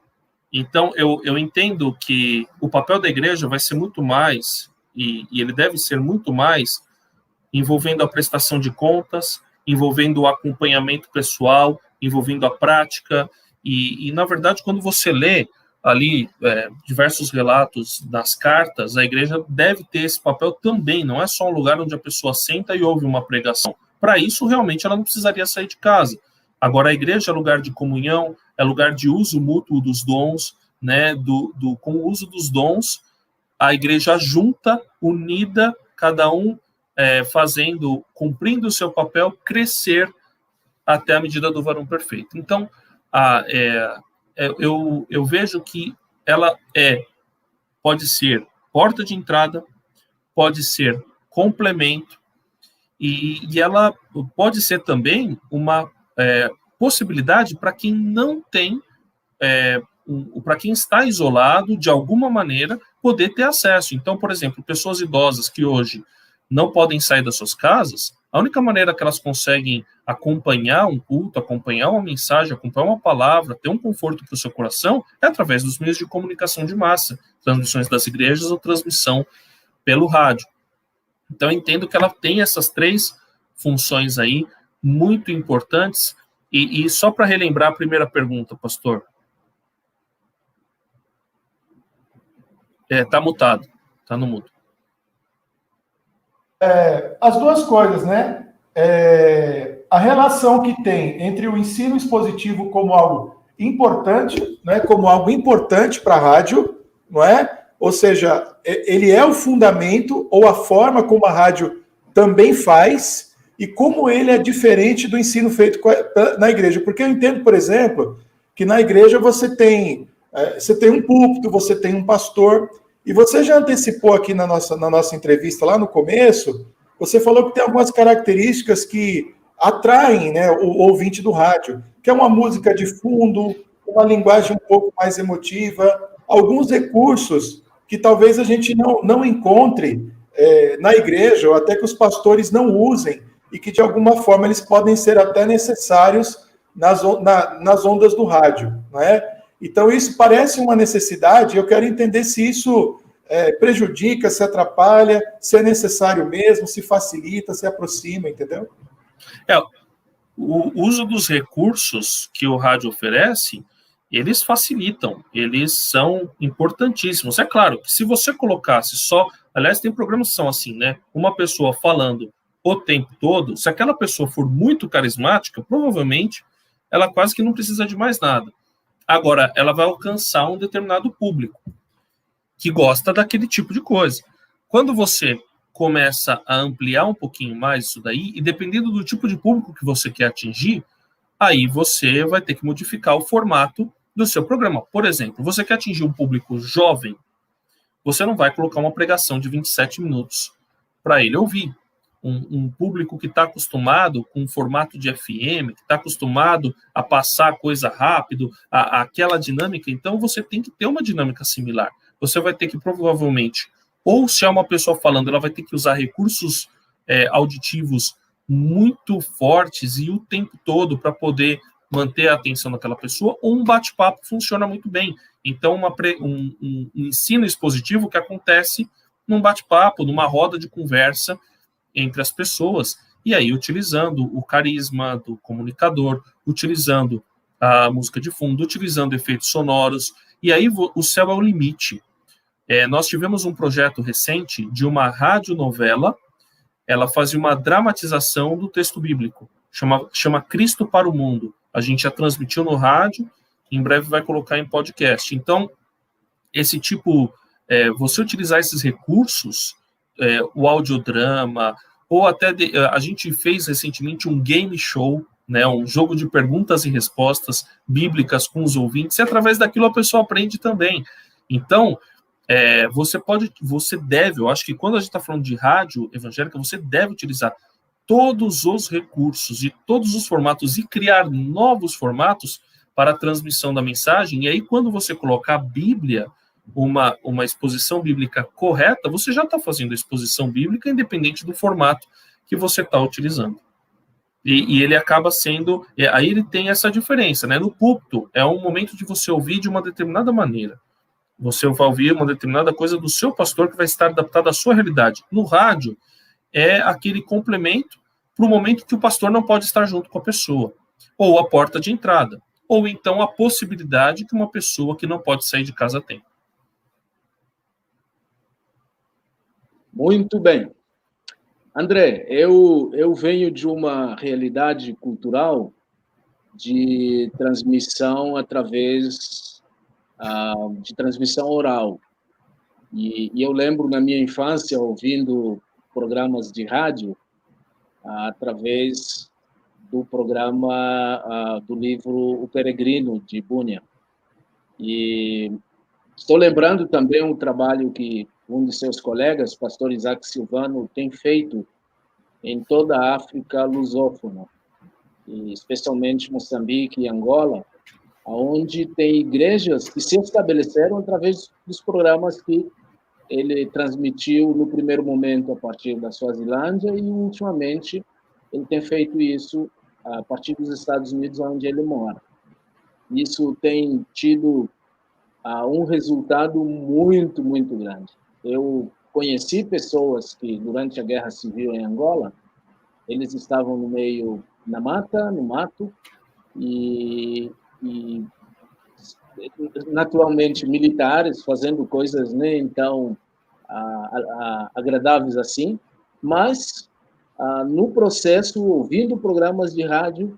Então, eu entendo que o papel da igreja vai ser muito mais, e ele deve ser muito mais, envolvendo a prestação de contas, envolvendo o acompanhamento pessoal, envolvendo a prática, e na verdade, quando você lê ali diversos relatos das cartas, a igreja deve ter esse papel também, não é só um lugar onde a pessoa senta e ouve uma pregação. Para isso, realmente, ela não precisaria sair de casa. Agora, a igreja é lugar de comunhão, é lugar de uso mútuo dos dons, né? Com o uso dos dons, a igreja junta, unida, cada um cumprindo o seu papel, crescer até a medida do varão perfeito. Então, eu vejo que ela pode ser porta de entrada, pode ser complemento, e ela pode ser também uma possibilidade para quem não tem, para quem está isolado, de alguma maneira, poder ter acesso. Então, por exemplo, pessoas idosas que hoje não podem sair das suas casas, a única maneira que elas conseguem acompanhar um culto, acompanhar uma mensagem, acompanhar uma palavra, ter um conforto para o seu coração, é através dos meios de comunicação de massa, transmissões das igrejas ou transmissão pelo rádio. Então, eu entendo que ela tem essas três funções aí, muito importantes. E só para relembrar a primeira pergunta, pastor. Está mutado, está no mudo. As duas coisas, né? A relação que tem entre o ensino expositivo como algo importante, né? Como algo importante para a rádio, não é? Ou seja, ele é o fundamento ou a forma como a rádio também faz e como ele é diferente do ensino feito na igreja. Porque eu entendo, por exemplo, que na igreja você tem um púlpito, você tem um pastor, e você já antecipou aqui na nossa entrevista lá no começo, você falou que tem algumas características que atraem, né, o ouvinte do rádio, que é uma música de fundo, uma linguagem um pouco mais emotiva, alguns recursos que talvez a gente não encontre na igreja, ou até que os pastores não usem, e que de alguma forma eles podem ser até necessários nas ondas do rádio, não é? Então isso parece uma necessidade, eu quero entender se isso prejudica, se atrapalha, se é necessário mesmo, se facilita, se aproxima, entendeu? O uso dos recursos que o rádio oferece eles facilitam, eles são importantíssimos. É claro que se você colocasse só... Aliás, tem programas que são assim, né? Uma pessoa falando o tempo todo, se aquela pessoa for muito carismática, provavelmente ela quase que não precisa de mais nada. Agora, ela vai alcançar um determinado público que gosta daquele tipo de coisa. Quando você começa a ampliar um pouquinho mais isso daí, e dependendo do tipo de público que você quer atingir, aí você vai ter que modificar o formato do seu programa. Por exemplo, você quer atingir um público jovem, você não vai colocar uma pregação de 27 minutos para ele ouvir. Um público que está acostumado com um formato de FM, que está acostumado a passar coisa rápido, aquela dinâmica, então você tem que ter uma dinâmica similar. Você vai ter que, provavelmente, ou se é uma pessoa falando, ela vai ter que usar recursos auditivos muito fortes e o tempo todo para poder manter a atenção daquela pessoa, ou um bate-papo funciona muito bem. Então, um ensino expositivo que acontece num bate-papo, numa roda de conversa entre as pessoas, e aí utilizando o carisma do comunicador, utilizando a música de fundo, utilizando efeitos sonoros, e aí o céu é o limite. Nós tivemos um projeto recente de uma radionovela, ela fazia uma dramatização do texto bíblico, chama Cristo para o Mundo. A gente já transmitiu no rádio, em breve vai colocar em podcast. Então, esse tipo, você utilizar esses recursos, o audiodrama, ou até a gente fez recentemente um game show, né, um jogo de perguntas e respostas bíblicas com os ouvintes, e através daquilo a pessoa aprende também. Então, você deve, eu acho que quando a gente está falando de rádio evangélica, você deve utilizar todos os recursos e todos os formatos e criar novos formatos para a transmissão da mensagem, e aí quando você colocar a Bíblia, uma exposição bíblica correta, você já está fazendo a exposição bíblica independente do formato que você está utilizando. E ele acaba sendo... aí ele tem essa diferença, né? No púlpito, é um momento de você ouvir de uma determinada maneira. Você vai ouvir uma determinada coisa do seu pastor que vai estar adaptada à sua realidade. No rádio, é aquele complemento para o momento que o pastor não pode estar junto com a pessoa. Ou a porta de entrada. Ou então a possibilidade que uma pessoa que não pode sair de casa tem. Muito bem. André, eu venho de uma realidade cultural de transmissão através de transmissão oral. E eu lembro na minha infância ouvindo programas de rádio através do programa do livro O Peregrino, de Bunyan. E estou lembrando também um trabalho que um de seus colegas, pastor Isaac Silvano, tem feito em toda a África lusófona, e especialmente Moçambique e Angola, onde tem igrejas que se estabeleceram através dos programas que ele transmitiu no primeiro momento a partir da Suazilândia e, ultimamente, ele tem feito isso a partir dos Estados Unidos, onde ele mora. Isso tem tido um resultado muito, muito grande. Eu conheci pessoas que, durante a Guerra Civil em Angola, eles estavam no mato, e naturalmente militares fazendo coisas nem tão agradáveis assim, mas no processo, ouvindo programas de rádio,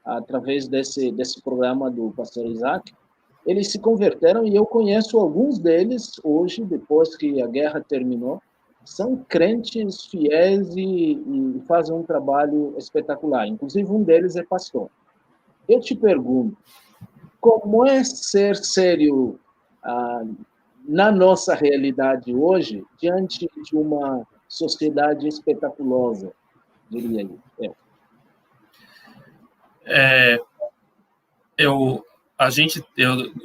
através desse programa do pastor Isaac, eles se converteram, e eu conheço alguns deles hoje, depois que a guerra terminou, são crentes fiéis e fazem um trabalho espetacular. Inclusive, um deles é pastor. Eu te pergunto, como é ser sério na nossa realidade hoje, diante de uma sociedade espetaculosa, diria eu?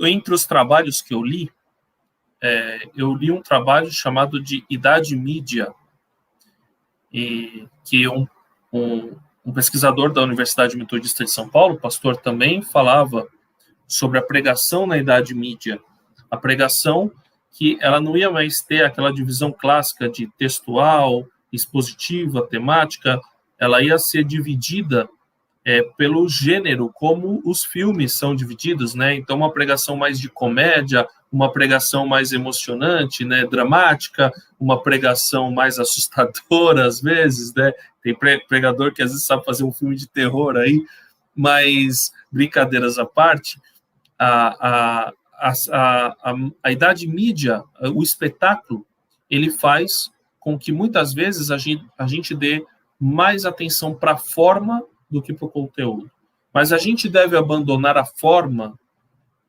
Entre os trabalhos que eu li um trabalho chamado de Idade Mídia, e que um pesquisador da Universidade Metodista de São Paulo, pastor também, falava sobre a pregação na Idade Mídia. A pregação que ela não ia mais ter aquela divisão clássica de textual, expositiva, temática, ela ia ser dividida pelo gênero, como os filmes são divididos, né? Então, uma pregação mais de comédia, uma pregação mais emocionante, né? Dramática, uma pregação mais assustadora, às vezes, né? Tem pregador que às vezes sabe fazer um filme de terror aí, mas, brincadeiras à parte, a idade mídia, o espetáculo, ele faz com que muitas vezes a gente dê mais atenção para a forma do que para o conteúdo. Mas a gente deve abandonar a forma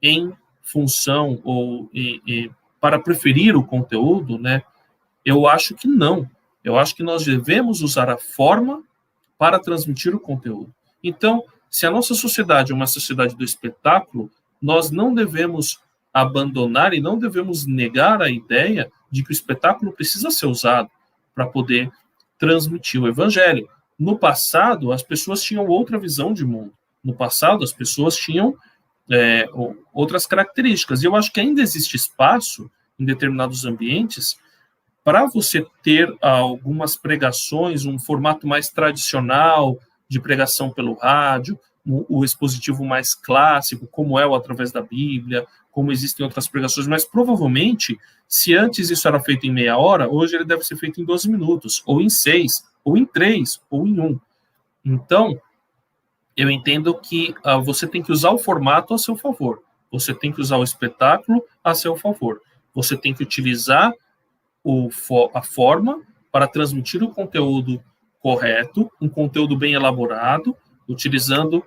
em função para preferir o conteúdo, né? Eu acho que não. Eu acho que nós devemos usar a forma para transmitir o conteúdo. Então, se a nossa sociedade é uma sociedade do espetáculo, nós não devemos abandonar e não devemos negar a ideia de que o espetáculo precisa ser usado para poder transmitir o evangelho. No passado, as pessoas tinham outra visão de mundo. No passado, as pessoas tinham outras características. E eu acho que ainda existe espaço em determinados ambientes para você ter algumas pregações, um formato mais tradicional de pregação pelo rádio, o expositivo mais clássico, como é o Através da Bíblia, como existem outras pregações, mas provavelmente, se antes isso era feito em meia hora, hoje ele deve ser feito em 12 minutos, ou em 6, ou em 3, ou em 1. Então, eu entendo que você tem que usar o formato a seu favor, você tem que usar o espetáculo a seu favor, você tem que utilizar a forma para transmitir o conteúdo correto, um conteúdo bem elaborado, utilizando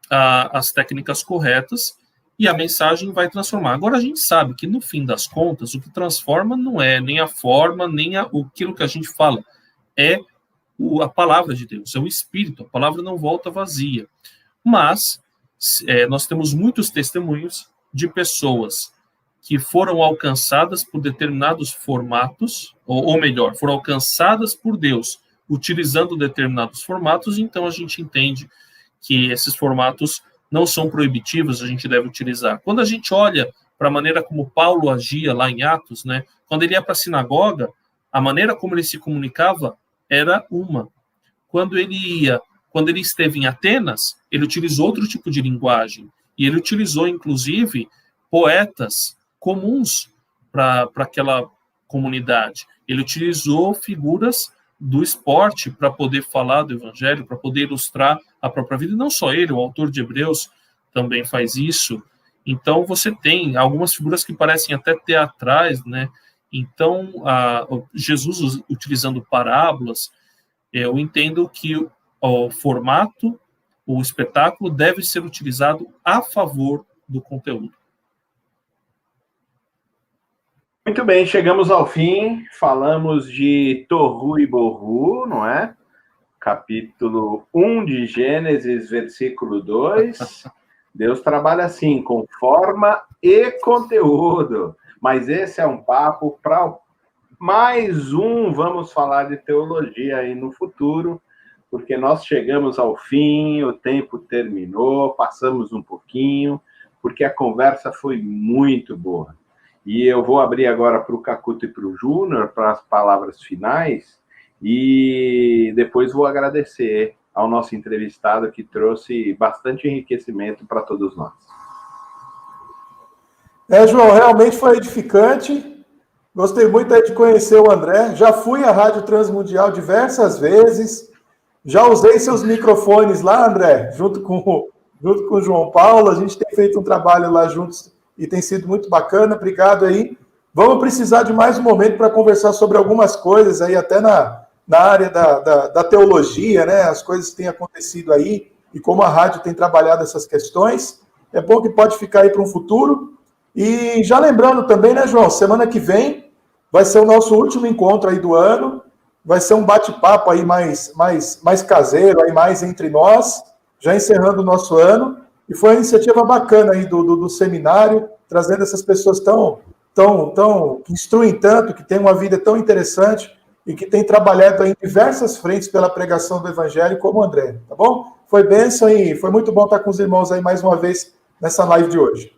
as técnicas corretas, e a mensagem vai transformar. Agora, a gente sabe que, no fim das contas, o que transforma não é nem a forma, nem aquilo que a gente fala, é a palavra de Deus, é o Espírito, a palavra não volta vazia. Mas nós temos muitos testemunhos de pessoas que foram alcançadas por determinados formatos, ou melhor, foram alcançadas por Deus utilizando determinados formatos, então a gente entende que esses formatos não são proibitivos, a gente deve utilizar. Quando a gente olha para a maneira como Paulo agia lá em Atos, né, quando ele ia para a sinagoga, a maneira como ele se comunicava era uma. Quando ele esteve em Atenas, ele utilizou outro tipo de linguagem, e ele utilizou, inclusive, poetas comuns para aquela comunidade. Ele utilizou figuras do esporte para poder falar do evangelho, para poder ilustrar a própria vida. E não só ele, o autor de Hebreus também faz isso. Então, você tem algumas figuras que parecem até teatrais, né? Então, Jesus utilizando parábolas, eu entendo que o formato, o espetáculo deve ser utilizado a favor do conteúdo. Muito bem, chegamos ao fim, falamos de Tohu e Bohu, não é? Capítulo 1 de Gênesis, versículo 2. Deus trabalha assim, com forma e conteúdo. Mas esse é um papo para mais um, vamos falar de teologia aí no futuro, porque nós chegamos ao fim, o tempo terminou, passamos um pouquinho, porque a conversa foi muito boa. E eu vou abrir agora para o Cacuto e para o Júnior, para as palavras finais, e depois vou agradecer ao nosso entrevistado que trouxe bastante enriquecimento para todos nós. João, realmente foi edificante. Gostei muito de conhecer o André. Já fui à Rádio Transmundial diversas vezes. Já usei seus microfones lá, André, junto com o João Paulo. A gente tem feito um trabalho lá juntos e tem sido muito bacana. Obrigado aí. Vamos precisar de mais um momento para conversar sobre algumas coisas aí, até na área da teologia, né? As coisas que têm acontecido aí e como a rádio tem trabalhado essas questões. É bom que pode ficar aí para um futuro. E já lembrando também, né, João, semana que vem vai ser o nosso último encontro aí do ano. Vai ser um bate-papo aí mais caseiro, aí mais entre nós, já encerrando o nosso ano. E foi uma iniciativa bacana aí do seminário, trazendo essas pessoas que instruem tanto, que têm uma vida tão interessante e que têm trabalhado em diversas frentes pela pregação do Evangelho, como o André, tá bom? Foi bênção e foi muito bom estar com os irmãos aí mais uma vez nessa live de hoje.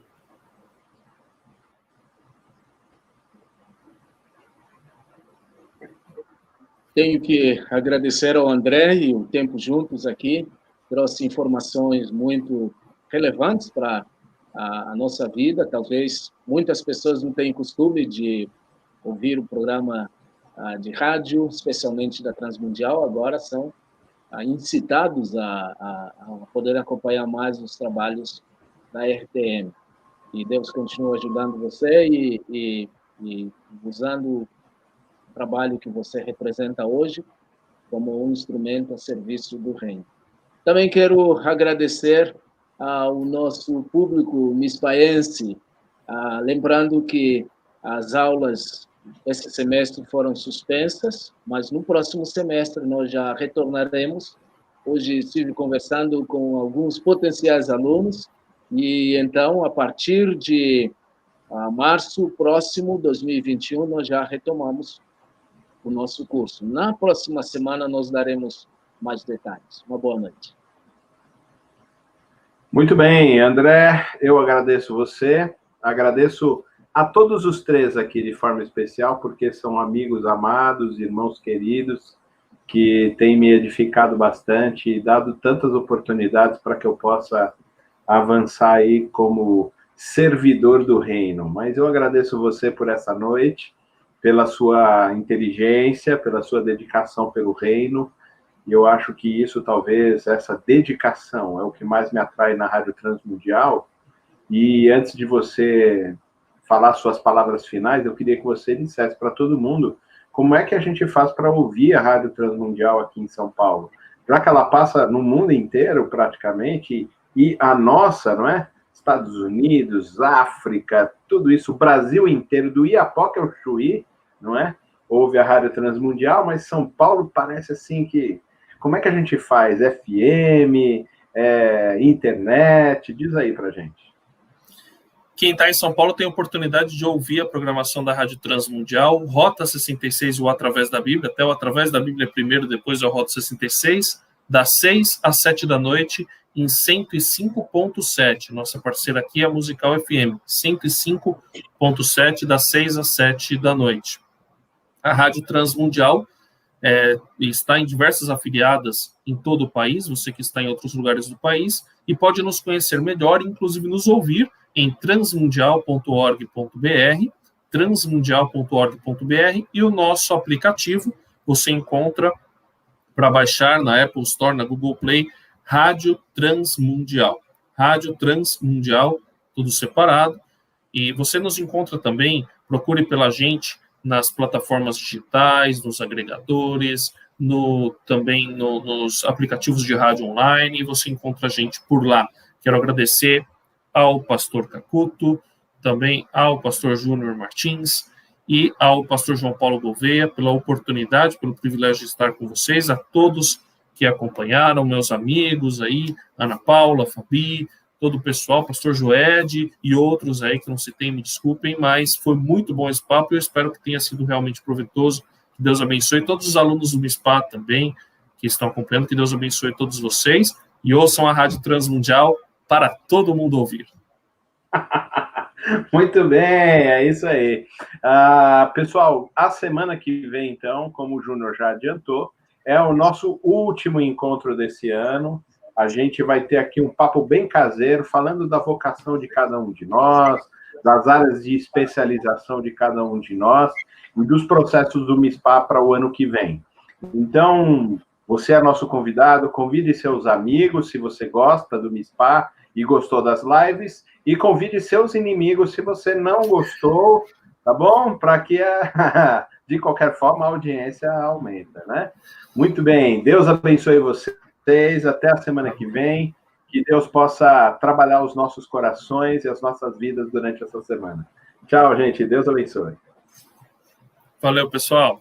Tenho que agradecer ao André e o tempo juntos aqui. trouxe informações muito relevantes para a nossa vida. Talvez muitas pessoas não tenham costume de ouvir o programa de rádio, especialmente da Transmundial, agora são incitados a poder acompanhar mais os trabalhos da RTM. E Deus continua ajudando você e usando o trabalho que você representa hoje como um instrumento a serviço do reino. Também quero agradecer ao nosso público mispaense, lembrando que as aulas esse semestre foram suspensas, mas no próximo semestre nós já retornaremos. Hoje estive conversando com alguns potenciais alunos e então, a partir de março próximo, 2021, nós já retomamos o nosso curso. Na próxima semana nós daremos mais detalhes. Uma boa noite. Muito bem, André, eu agradeço você, agradeço a todos os três aqui de forma especial, porque são amigos amados, irmãos queridos, que têm me edificado bastante e dado tantas oportunidades para que eu possa avançar aí como servidor do reino. Mas eu agradeço você por essa noite, pela sua inteligência, pela sua dedicação pelo reino, e eu acho que isso, talvez, essa dedicação é o que mais me atrai na Rádio Transmundial. E antes de você falar suas palavras finais, eu queria que você dissesse para todo mundo como é que a gente faz para ouvir a Rádio Transmundial aqui em São Paulo, já que ela passa no mundo inteiro, praticamente, e a nossa, não é? Estados Unidos, África, tudo isso, o Brasil inteiro, do Iapoque ao Chuí, não é? Ouve a Rádio Transmundial, mas São Paulo parece assim que... Como é que a gente faz? FM, internet? Diz aí pra gente. Quem está em São Paulo tem a oportunidade de ouvir a programação da Rádio Transmundial, Rota 66 ou Através da Bíblia, até o Através da Bíblia primeiro, depois é o Rota 66, das 6 às 7 da noite, em 105.7. Nossa parceira aqui é a Musical FM, 105.7, das 6 às 7 da noite. A Rádio Transmundial está em diversas afiliadas em todo o país, você que está em outros lugares do país, e pode nos conhecer melhor, inclusive nos ouvir em transmundial.org.br, transmundial.org.br, e o nosso aplicativo você encontra para baixar na Apple Store, na Google Play, Rádio Transmundial. Rádio Transmundial, tudo separado. E você nos encontra também, procure pela gente nas plataformas digitais, nos agregadores, também nos aplicativos de rádio online, e você encontra a gente por lá. Quero agradecer ao pastor Cacuto, também ao pastor Júnior Martins e ao pastor João Paulo Gouveia pela oportunidade, pelo privilégio de estar com vocês, a todos que acompanharam, meus amigos aí, Ana Paula, Fabi, todo o pessoal, pastor Joed e outros aí que não citei, me desculpem, mas foi muito bom esse papo e eu espero que tenha sido realmente proveitoso. Que Deus abençoe todos os alunos do MISPA também, que estão acompanhando, que Deus abençoe todos vocês e ouçam a Rádio Transmundial para todo mundo ouvir. Muito bem, é isso aí. Pessoal, a semana que vem, então, como o Júnior já adiantou, é o nosso último encontro desse ano. A gente vai ter aqui um papo bem caseiro, falando da vocação de cada um de nós, das áreas de especialização de cada um de nós e dos processos do MISPA para o ano que vem. Então, você é nosso convidado, convide seus amigos, se você gosta do MISPA e gostou das lives, e convide seus inimigos se você não gostou, tá bom? Para que, de qualquer forma, a audiência aumenta, né? Muito bem, Deus abençoe vocês, até a semana que vem, que Deus possa trabalhar os nossos corações e as nossas vidas durante essa semana. Tchau, gente, Deus abençoe. Valeu, pessoal.